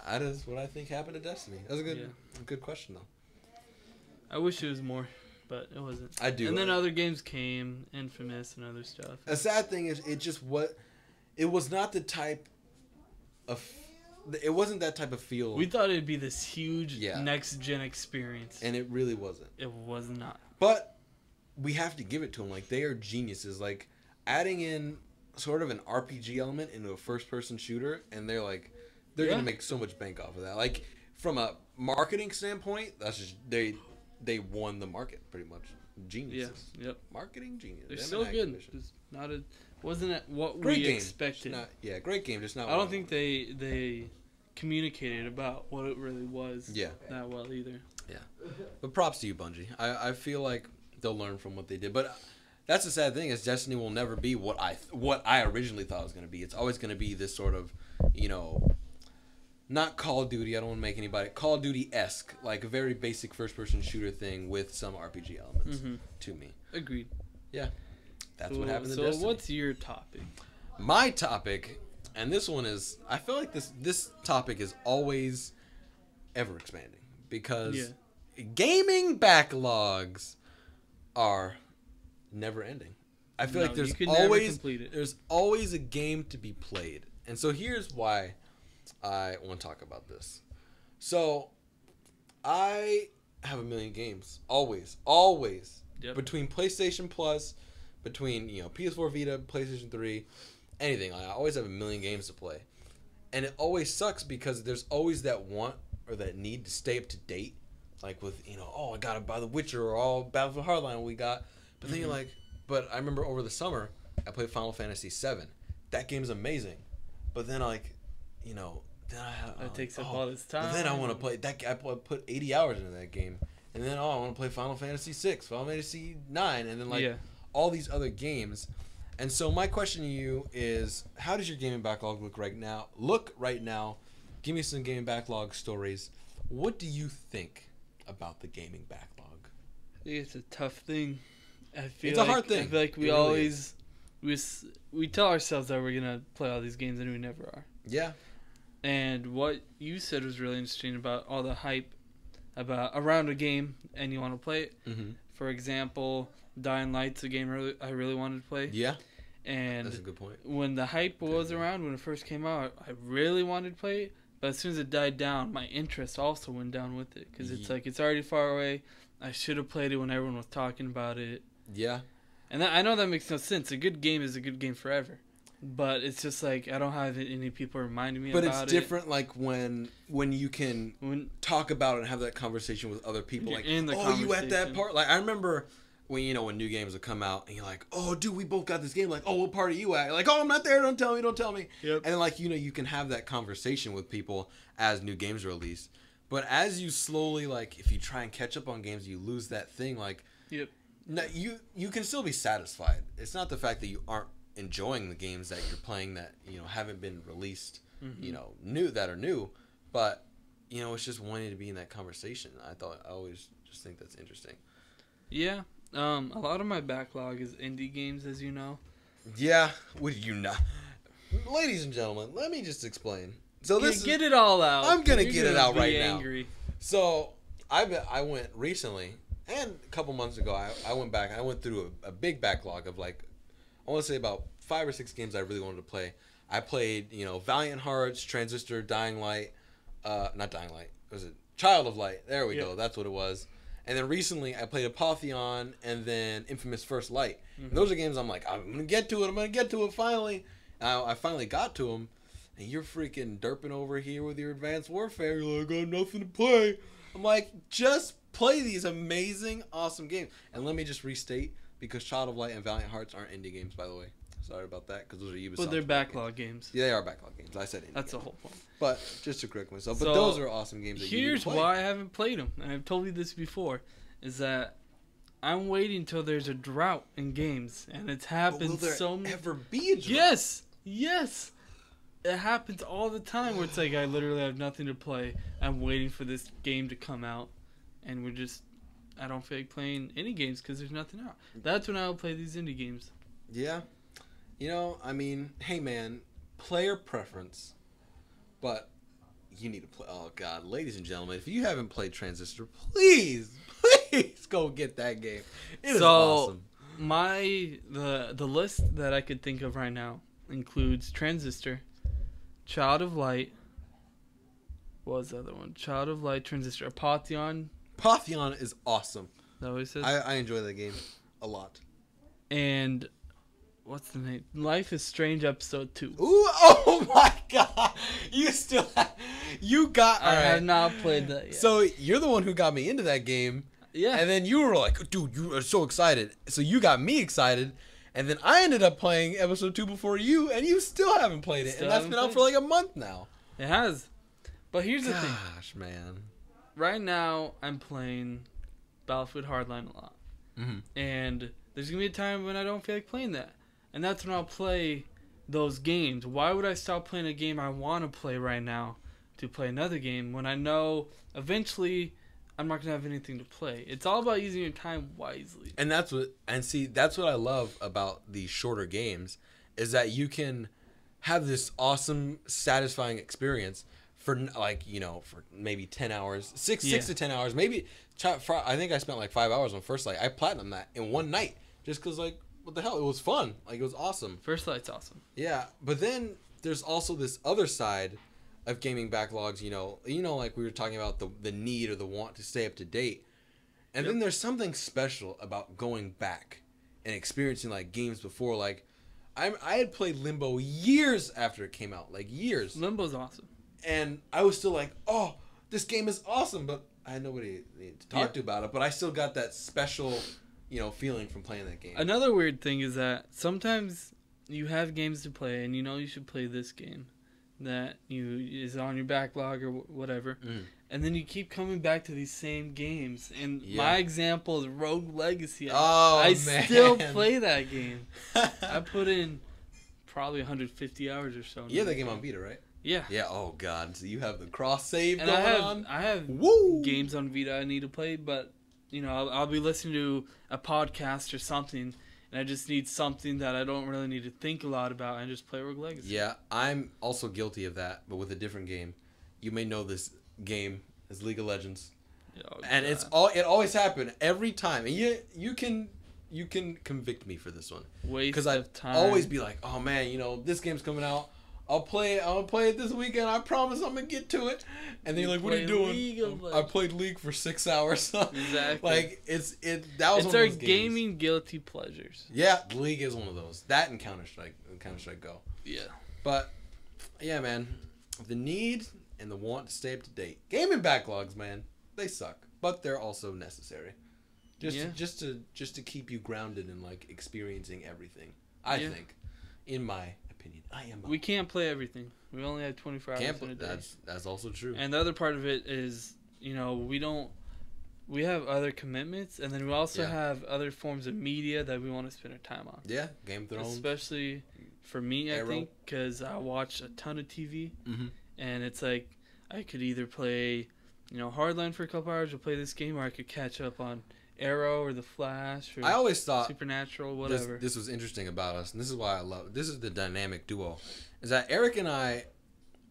that is what I think happened to Destiny. That was a good question though. I wish it was more, but it wasn't. I do. And then other games came, Infamous and other stuff. A sad thing is, it was not the type of. It wasn't that type of feel. We thought it'd be this huge next gen experience, and it really wasn't. It was not. But we have to give it to them. Like, they are geniuses. Like, adding in sort of an RPG element into a first person shooter, and they're gonna make so much bank off of that. Like, from a marketing standpoint, that's just they won the market pretty much. Geniuses. Yeah. Yep. Marketing genius. They're so good. Just not a. Wasn't it what great we game. expected? Great game. Just not. I don't think they communicated about what it really was. Yeah. That well either. Yeah. But props to you, Bungie. I feel like they'll learn from what they did. But that's the sad thing is Destiny will never be what I originally thought it was going to be. It's always going to be this sort of, not Call of Duty. I don't want to make anybody Call of Duty-esque, like a very basic first-person shooter thing with some RPG elements to me. Agreed. Yeah. That's what happened to Destiny. So what's your topic? My topic, and this one is, I feel like this topic is always ever expanding because gaming backlogs are never ending. I feel like there's always a game to be played. And so here's why I want to talk about this. So I have a million games. Always. Yep. Between PlayStation Plus, between PS4 Vita, PlayStation 3, anything. I always have a million games to play. And it always sucks because there's always that want or that need to stay up to date. Like with, I gotta buy The Witcher or all Battlefield Hardline we got. But then you're like, but I remember over the summer, I played Final Fantasy VII. That game's amazing. But then it takes up all this time. But then I want to play that. I put 80 hours into that game. And then, I want to play Final Fantasy VI, Final Fantasy IX, and then all these other games. And so my question to you is, how does your gaming backlog look right now? Give me some gaming backlog stories. What do you think about the gaming backlog? I think it's a tough thing. It's a hard thing. I feel like we It really always we tell ourselves that we're gonna play all these games and we never are. Yeah. And what you said was really interesting about all the hype about around a game and you want to play it. Mm-hmm. For example, Dying Light's a game I really wanted to play. Yeah. And That's a good point. when the hype was around, when it first came out, I really wanted to play it. But as soon as it died down, my interest also went down with it. Because it's like, it's already far away. I should have played it when everyone was talking about it. Yeah. And I know that makes no sense. A good game is a good game forever. But it's just like, I don't have any people reminding me about it. But it's different like when you can talk about it and have that conversation with other people. Like, oh, you at that part? Like, I remember when new games would come out and you're like, oh, dude, we both got this game. Like, oh, what part are you at? Like, oh, I'm not there. Don't tell me. Yep. And like, you can have that conversation with people as new games are released. But as you slowly, like, if you try and catch up on games, you lose that thing. Like, yep. No, you can still be satisfied. It's not the fact that you aren't enjoying the games that you're playing that haven't been released, new, but it's just wanting to be in that conversation. I always just think that's interesting. Yeah. A lot of my backlog is indie games, as you know. Yeah, would you not? Ladies and gentlemen, let me just explain. So get it all out. I'm gonna get it out right angry. now. So I went recently, and a couple months ago, I went back and I went through a big backlog of like, I want to say about 5 or 6 games I really wanted to play. I played, Valiant Hearts, Transistor, Dying Light, not Dying Light, was it Child of Light? There we go, that's what it was. And then recently I played Apotheon and then Infamous First Light. Mm-hmm. And those are games I'm like, I'm going to get to it finally. I finally got to them. And you're freaking derping over here with your Advanced Warfare. You're like, I got nothing to play. I'm like, just play these amazing, awesome games. And let me just restate, because Child of Light and Valiant Hearts aren't indie games, by the way. Sorry about that, because those are Ubisoft. But they're backlog games. Yeah, they are backlog games. I said indie That's games. The whole point. But just to correct myself, but those are awesome games that you need to play. Here's why I haven't played them, and I've told you this before, is that I'm waiting until there's a drought in games, and it's happened so many. Will there ever be a drought? Yes. It happens all the time where it's like I literally have nothing to play. I'm waiting for this game to come out, and I don't feel like playing any games because there's nothing out. That's when I'll play these indie games. Yeah. I mean, hey man, player preference, but you need to play. Oh God, ladies and gentlemen, if you haven't played Transistor, please go get that game. It is awesome. The list that I could think of right now includes Transistor, Child of Light. What was the other one? Child of Light, Transistor, Apotheon. Apotheon is awesome. Is that what he says? I enjoy that game a lot. And what's the name? Life is Strange Episode 2. Ooh, oh my God. I have not played that yet. So you're the one who got me into that game. Yeah. And then you were like, dude, you are so excited. So you got me excited. And then I ended up playing Episode 2 before you, and you still haven't played it. And that's been out for like a month now. It has. But here's the thing. Gosh, man. Right now, I'm playing Battlefield Hardline a lot. Mm-hmm. And there's going to be a time when I don't feel like playing that. And that's when I'll play those games. Why would I stop playing a game I want to play right now to play another game when I know eventually I'm not going to have anything to play? It's all about using your time wisely. And that's what I love about these shorter games, is that you can have this awesome, satisfying experience for for maybe 10 hours, 6 to 10 hours, maybe. I think I spent like 5 hours on First Light. I platinumed that in one night just because, like, what the hell? It was fun. Like, it was awesome. First Light's awesome. Yeah, but then there's also this other side of gaming backlogs, like we were talking about the need or the want to stay up to date. And then there's something special about going back and experiencing like games before. Like, I had played Limbo years after it came out, like years. Limbo's awesome. And I was still like, oh, this game is awesome, but I had nobody to talk to about it. But I still got that special, feeling from playing that game. Another weird thing is that sometimes you have games to play and you should play this game that is on your backlog or whatever, and then you keep coming back to these same games. And my example is Rogue Legacy. I still play that game. I put in probably 150 hours or so. You have that game on Vita, right? Yeah. Yeah. Oh God. So you have the cross save and going on. I have games on Vita I need to play, but I'll be listening to a podcast or something, and I just need something that I don't really need to think a lot about, and just play Rogue Legacy. Yeah, I'm also guilty of that, but with a different game. You may know this game as League of Legends, and it always happened every time. And you can convict me for this one Because I'd always be like, oh man, this game's coming out. I'll play it this weekend. I promise I'm gonna get to it. And then you're like, what are you doing? I played League for 6 hours. Exactly. Like that was it's one of our those gaming games. guilty pleasures. Yeah, League is one of those. That and Counter-Strike Go. Yeah. But yeah, man, the need and the want to stay up to date. Gaming backlogs, man, they suck, but they're also necessary. Just to keep you grounded in like experiencing everything. I think, in my opinion, we can't play everything. We only have 24 hours in a day. That's also true. And the other part of it is, we have other commitments, and then we also have other forms of media that we want to spend our time on. Yeah, Game of Thrones. Especially for me, I think, because I watch a ton of TV, and it's like I could either play, Hardline for a couple hours or play this game, or I could catch up on Arrow or The Flash or I always thought Supernatural, whatever. This was interesting about us, and this is why this is the dynamic duo, is that Eric and I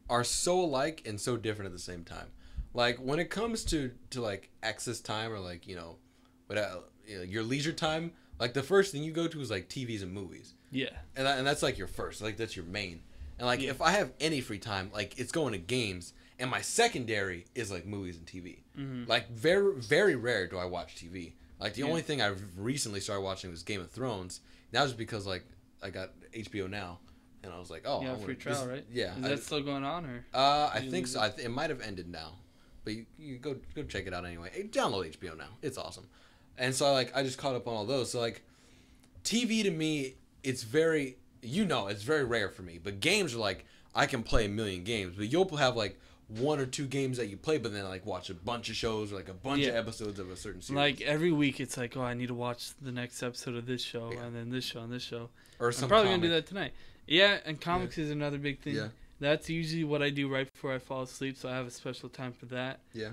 are so alike and so different at the same time. Like when it comes to like access time or like your leisure time, like the first thing you go to is like TVs and movies. Yeah. And that's like your first, like that's your main. And like if I have any free time, like it's going to games, and my secondary is like movies and TV. Like very very rare do I watch TV. Like the only thing I've recently started watching was Game of Thrones. That was because like I got HBO now, and I was like, oh, yeah, free trial, right? Yeah. Is that still going on or? I think so. It might have ended now, but you go check it out anyway. Download HBO now. It's awesome. And so I just caught up on all those. So like TV to me, it's very rare for me. But games are like I can play a million games, but you'll have like one or two games that you play, but then like watch a bunch of shows or like a bunch of episodes of a certain series. Like every week, it's like, oh, I need to watch the next episode of this show, and then this show and this show. Or I'm probably gonna do that tonight. Yeah, and comics is another big thing. Yeah. That's usually what I do right before I fall asleep, so I have a special time for that. Yeah.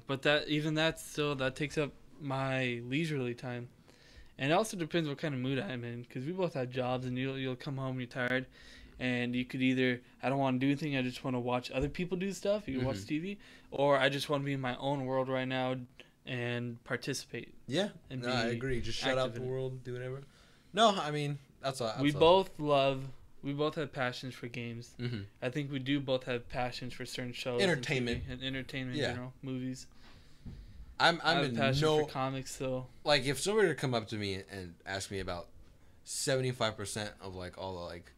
But that takes up my leisurely time, and it also depends what kind of mood I'm in, because we both have jobs, and you'll come home, you're tired. And you could either, I don't want to do anything, I just want to watch other people do stuff, you can watch TV, or I just want to be in my own world right now and participate. Yeah, I agree. Just shut out the world, do whatever. No, I mean, that's all. We both have passions for games. I think we do both have passions for certain shows. Entertainment. And entertainment in general, movies. I'm I have passion for comics, though. Like, if somebody were to come up to me and ask me about 75% of, like, all the, like,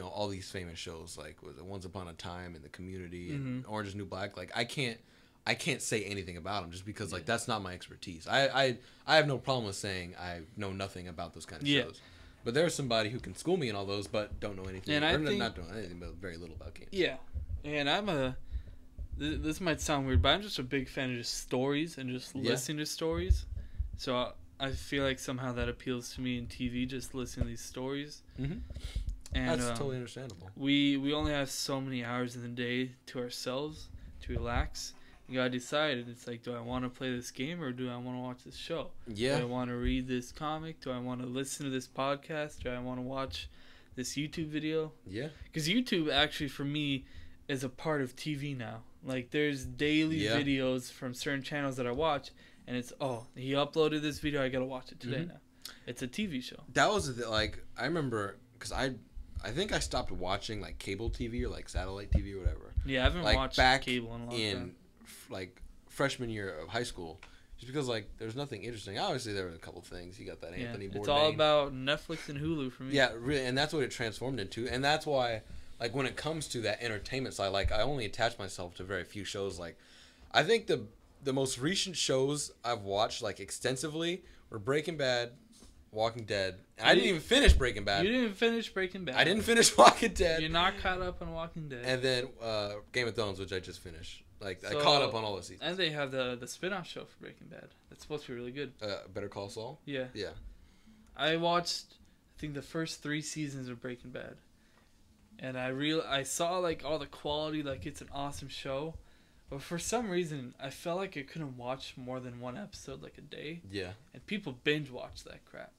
all these famous shows, like was it Once Upon a Time and The Community and Orange is the New Black, like I can't say anything about them just because like that's not my expertise. I have no problem with saying I know nothing about those kind of shows, but there's somebody who can school me in all those but don't know anything, and not doing anything but very little about games. Yeah, and this might sound weird, but I'm just a big fan of just stories and just listening to stories. So I feel like somehow that appeals to me in TV, just listening to these stories. And, that's totally understandable. We only have so many hours in the day to ourselves to relax. You gotta decide. It's like, do I want to play this game or do I want to watch this show? Yeah. Do I want to read this comic? Do I want to listen to this podcast? Do I want to watch this YouTube video? Yeah. Because YouTube actually for me is a part of TV now. Like there's daily videos from certain channels that I watch, and it's he uploaded this video. I gotta watch it today now. It's a TV show. That was like I remember because I think I stopped watching like cable TV or like satellite TV or whatever. Yeah, I haven't watched back cable in a long time. Like freshman year of high school, just because like there's nothing interesting. Obviously, there were a couple things. You got that Anthony Bourdain. It's all about Netflix and Hulu for me. Yeah, really, and that's what it transformed into, and that's why like when it comes to that entertainment side, like I only attach myself to very few shows. Like I think the most recent shows I've watched like extensively were Breaking Bad, Walking Dead. And I didn't even finish Breaking Bad. You didn't finish Breaking Bad. I didn't finish Walking Dead. You're not caught up on Walking Dead. And then Game of Thrones, which I just finished. Like I caught up on all the seasons. And they have the spin-off show for Breaking Bad. That's supposed to be really good. Better Call Saul? Yeah. Yeah. I watched I think the first 3 seasons of Breaking Bad. And I saw like all the quality, like it's an awesome show. But for some reason, I felt like I couldn't watch more than one episode like a day. Yeah. And people binge watch that crap.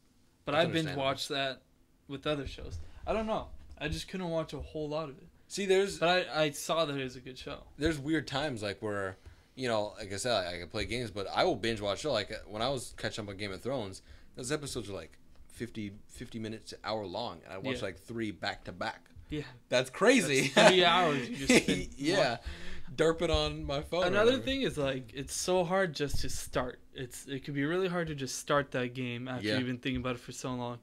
But That's I binge watched that with other shows. I don't know. I just couldn't watch a whole lot of it. See, But I saw that it was a good show. there's weird times like where, you know, like I said, I can play games, but I will binge watch show. Like when I was catching up on Game of Thrones, those episodes are like 50 minutes to hour long, and I watched like 3 back to back. Yeah. That's crazy. That's 3 hours you just spent. Yeah. Derping on my phone. Another thing is like it's so hard just to start. It could be really hard to just start that game after you've been thinking about it for so long.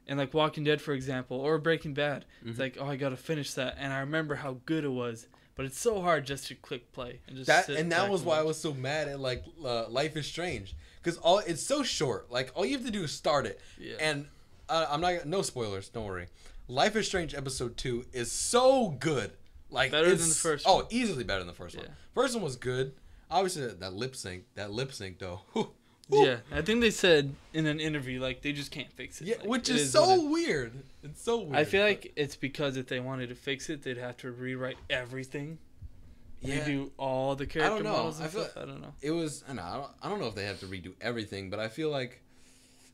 And like Walking Dead, for example, or Breaking Bad, it's like, oh, I gotta finish that, and I remember how good it was. But it's so hard just to click play and just that was why I was so mad at like Life is Strange, because it's so short. Like all you have to do is start it. Yeah. And I'm not, no spoilers, don't worry. Life is Strange episode 2 is so good. Like better than the first one. Oh, easily better than the first one. First one was good. Obviously that lip sync though. Whew. Yeah, I think they said in an interview like they just can't fix it. Yeah, like, which is so weird. It's so weird. I feel like it's because if they wanted to fix it, they'd have to rewrite everything. Yeah. Redo all the character models and stuff. I I don't know. It was I don't know if they have to redo everything, but I feel like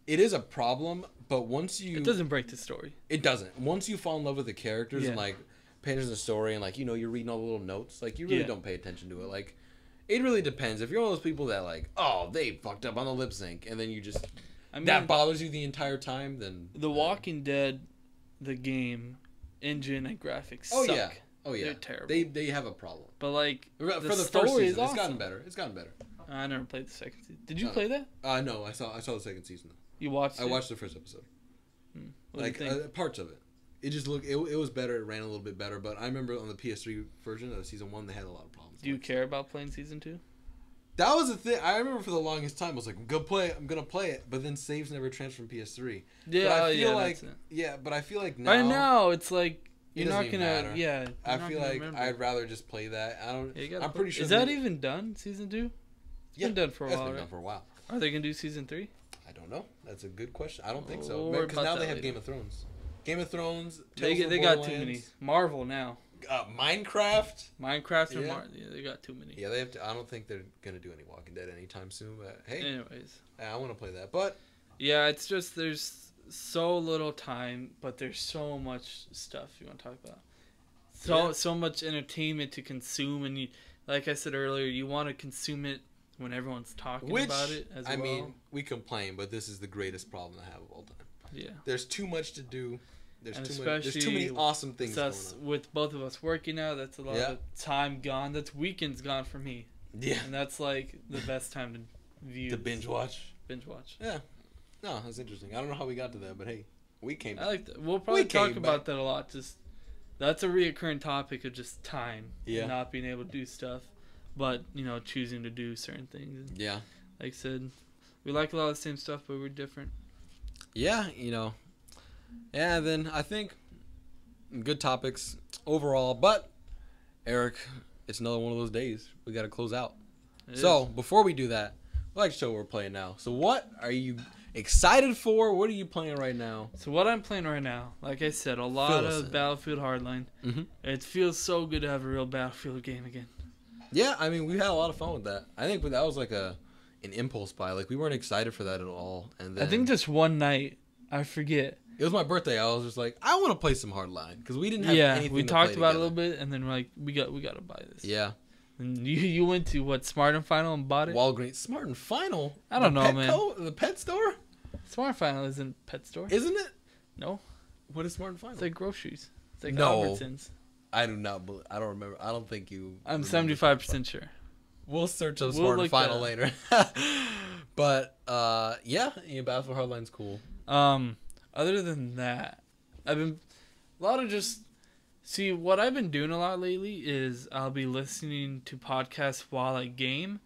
it is a problem. But once you, it doesn't break the story. It doesn't. Once you fall in love with the characters and like pay attention to the story and like you're reading all the little notes, like you really don't pay attention to it. Like it really depends. If you're one of those people that like, oh, they fucked up on the lip sync, and then you just that bothers you the entire time, then The Walking Dead, the game, engine and graphics suck. Oh yeah, they're terrible. They have a problem. But like for the first story season, is awesome. It's gotten better. I never played the second season. Did you play that? No, I saw the second season. You watched? I watched the first episode. What like do you think? parts of it. It just looked. It was better. It ran a little bit better. But I remember on the PS3 version of season 1, they had a lot of problems. Do you care about playing season 2? That was the thing. I remember for the longest time, I was like, I'm gonna play it. But then saves never transferred from PS3. Yeah, but I feel like but I feel like now. Right now, it's like you're not gonna. Matter. Yeah. I feel like I'd rather just play that. I'm pretty sure. Is that even done? Season 2? It's been done for a while. It's been right? done for a while. Are they gonna do season 3? I don't know. That's a good question. I don't think so. We'll Because now they have later. Game of Thrones. Game of Thrones. They got too many. Marvel now. Minecraft. Minecraft and Marvel. Yeah, they got too many. Yeah, they have to. I don't think they're gonna do any Walking Dead anytime soon. But hey, anyways, I want to play that. But yeah, it's just there's so little time, but there's so much stuff you want to talk about. So much entertainment to consume, and you, like I said earlier, you want to consume it when everyone's talking about it as well. I mean, we complain, but this is the greatest problem I have of all time. Yeah. There's too much to do. There's there's too many awesome things going on. With both of us working out, that's a lot of time gone. That's weekends gone for me. Yeah. And that's like the best time to view. To binge watch. Binge watch. Yeah. No, that's interesting. I don't know how we got to that, but hey, we came back. I like that. We'll probably talk about that a lot. Just that's a reoccurring topic of just time. Yeah. And not being able to do stuff. But, choosing to do certain things. And yeah. Like I said, we like a lot of the same stuff, but we're different. Yeah, Yeah, then I think good topics overall. But, Eric, it's another one of those days. We got to close out. So, before we do that, I'd like to show what we're playing now. So, what are you excited for? What are you playing right now? So, what I'm playing right now, like I said, a lot of Battlefield Hardline. Mm-hmm. It feels so good to have a real Battlefield game again. Yeah, I mean, we had a lot of fun with that. I think that was like an impulse buy. Like, we weren't excited for that at all. And then, I think just one night, I forget. It was my birthday. I was just like, I want to play some Hardline because we didn't have anything. We to talked play about together. it a little bit, and then we're like, we got to buy this. Yeah. And you went to what, Smart and Final and bought it? Walgreens, Smart and Final. I don't know, man. The pet store? Smart and Final isn't a pet store, isn't it? No. What is Smart and Final? It's like groceries. It's like No. Albertsons. I do not. I don't remember. I don't think you. I'm 75% sure. We'll search up Smart and Final later. But yeah, Battlefield Hardline's cool. Other than that, I've been a lot of just see what I've been doing a lot lately is I'll be listening to podcasts while I game.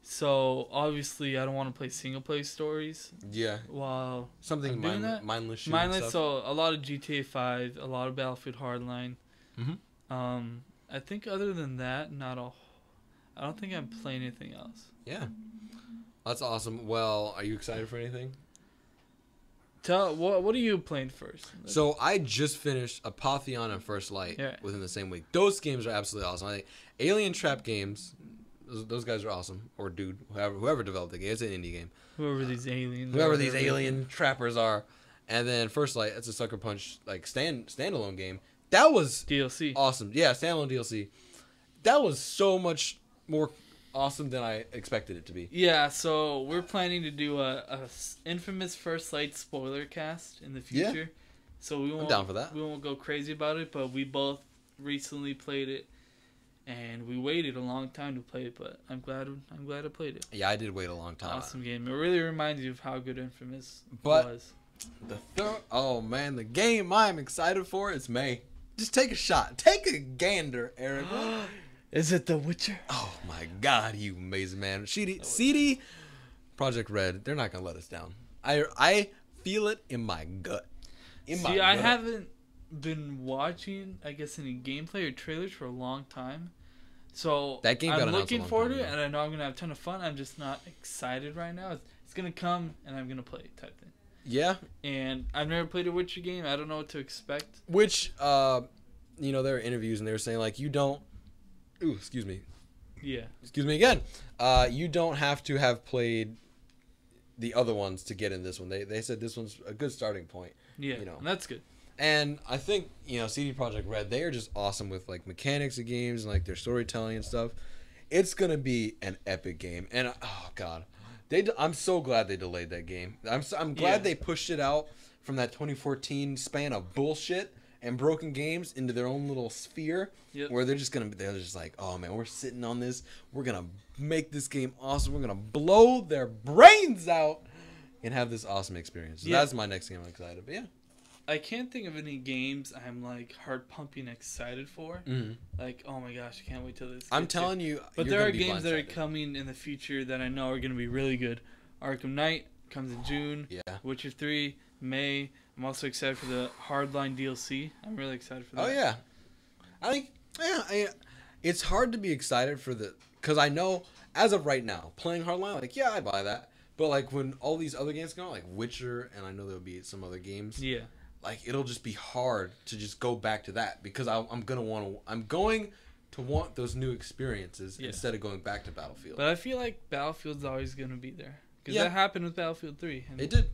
So obviously I don't want to play single player stories. Yeah. While something mindless shooting mindless. stuff. So a lot of GTA 5, a lot of Battlefield Hardline. Mm-hmm. I think other than that, I don't think I'm playing anything else. Yeah. That's awesome. Well, are you excited for anything? What are you playing first? So I just finished Apotheon and First Light within the same week. Those games are absolutely awesome. I think Alien Trap games, Those guys are awesome. Or dude, whoever developed the game. It's an indie game. Whoever these aliens. Whoever these alien trappers are. And then First Light, that's a Sucker Punch like standalone game. That was DLC. awesome. Yeah, standalone DLC. That was so much more awesome than I expected it to be. Yeah, so we're planning to do a infamous First Light spoiler cast in the future. Yeah. So we won't, I'm down for that. We won't go crazy about it, but we both recently played it, and we waited a long time to play it. But I'm glad I played it. Yeah, I did wait a long time. Awesome game. It really reminds you of how good Infamous But was. Oh man, the game I'm excited for is May. Just take a shot. Take a gander, Eric. Is it The Witcher? Oh my God, you amazing man. CD Project Red, they're not gonna let us down. I feel it in my gut. I haven't been watching, I guess, any gameplay or trailers for a long time. So that game I'm looking forward to it, and I know I'm gonna have a ton of fun. I'm just not excited right now. It's gonna come, and I'm gonna play it type thing. Yeah. And I've never played a Witcher game. I don't know what to expect. Which, there were interviews and they were saying like you don't. Ooh, excuse me. Yeah. Excuse me again. You don't have to have played the other ones to get in this one. They said this one's a good starting point. Yeah. And that's good. And I think CD Projekt Red, they are just awesome with like mechanics of games and like their storytelling and stuff. It's gonna be an epic game, and oh god, I'm so glad they delayed that game. I'm glad they pushed it out from that 2014 span of bullshit and broken games into their own little sphere, where they're just like, oh man, we're sitting on this. We're gonna make this game awesome. We're gonna blow their brains out and have this awesome experience. So that's my next game I'm excited. But yeah. I can't think of any games I'm like heart pumping excited for. Mm-hmm. Like, oh my gosh, I can't wait till this. I'm telling you, but there are games that are coming in the future that I know are going to be really good. Arkham Knight comes in June. Yeah. Witcher 3 May. I'm also excited for the Hardline DLC. I'm really excited for that. Oh yeah, I think it's hard to be excited for because I know as of right now playing Hardline, like I buy that. But like when all these other games come out, like Witcher, and I know there'll be some other games. Yeah. Like it'll just be hard to just go back to that because I'm going to want those new experiences instead of going back to Battlefield. But I feel like Battlefield's always going to be there because that happened with Battlefield 3. It did.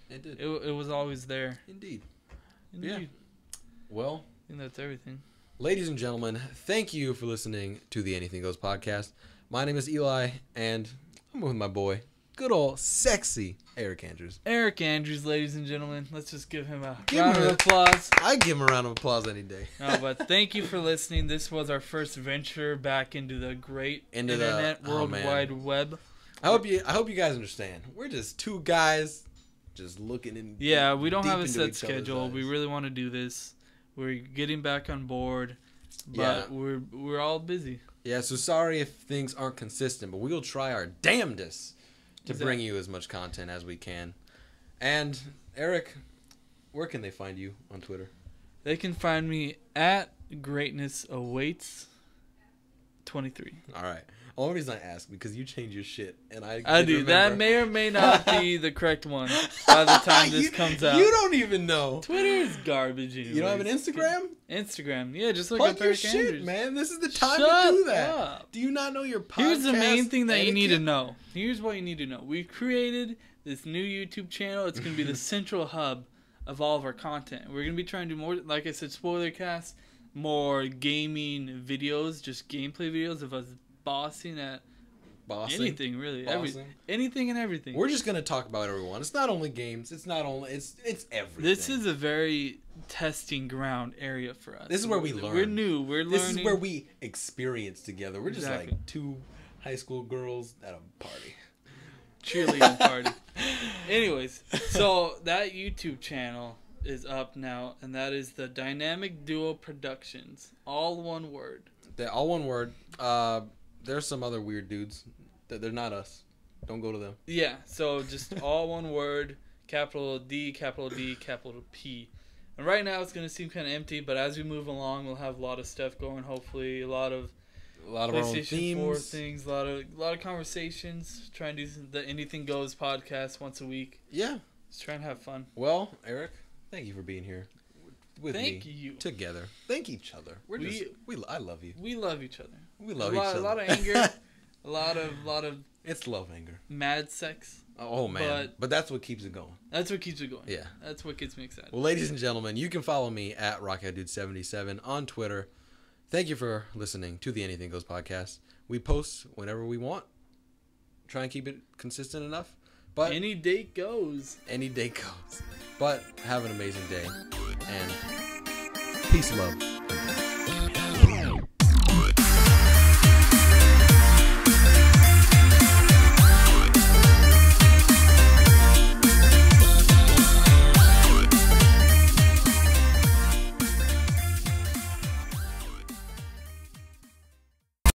It was always there. Indeed. Yeah. Well, I think that's everything. Ladies and gentlemen, thank you for listening to the Anything Goes podcast. My name is Eli, and I'm with my boy, good old sexy Eric Andrews. Eric Andrews, ladies and gentlemen. Let's just give him a round of applause. I give him a round of applause any day. No, but thank you for listening. This was our first venture back into the great internet, World Wide Web. I hope you guys understand. We're just two guys just looking in. Yeah, we don't have a set schedule. We really want to do this. We're getting back on board, but we're all busy. Yeah, so sorry if things aren't consistent, but we'll try our damnedest to bring you as much content as we can. And Eric, where can they find you on Twitter? They can find me at greatnessawaits23. All right. Only reason I ask because you change your shit, and I do. Remember. That may or may not be the correct one by the time this comes out. You don't even know. Twitter is garbage. Anyways. You don't have an Instagram? Instagram, yeah. Just look Plug up your Eric shit, Andrews. man. This is the time Shut to do that. up. Do you not know your podcast? Here's the main thing that etiquette? you need to know. Here's what you need to know. We've created this new YouTube channel. It's going to be the central hub of all of our content. We're going to be trying to do more, like I said, spoiler casts, more gaming videos, just gameplay videos of us bossing at anything, really. Anything and everything. We're just going to talk about everyone. It's not only games. It's everything. This is a very testing ground area for us. This is where we learn. We're new. We're learning. This is where we experience together. We're just like two high school girls at a party. Cheerleading party. Anyways, so that YouTube channel is up now, and that is the Dynamic Duo Productions. All one word. They're all one word. There's some other weird dudes. They're not us. Don't go to them. Yeah, so just all one word, capital D, capital D, capital P. And right now it's going to seem kind of empty, but as we move along, we'll have a lot of stuff going, hopefully. A lot of PlayStation 4 things, a lot of conversations. Try and do the Anything Goes podcast once a week. Yeah. Just try and have fun. Well, Eric, thank you for being here with me. Thank you. Together. Thank each other. I love you. We love each other. We love each other. A lot of anger, A lot of It's love anger. mad sex. Oh man, but that's what keeps it going. That's what keeps it going. Yeah. That's what gets me excited. Well, ladies and gentlemen, you can follow me at RockheadDude77 on Twitter. Thank you for listening to the Anything Goes podcast. We post whenever we want. Try and keep it consistent enough. But Any date goes. any day goes. But have an amazing day. And peace, love.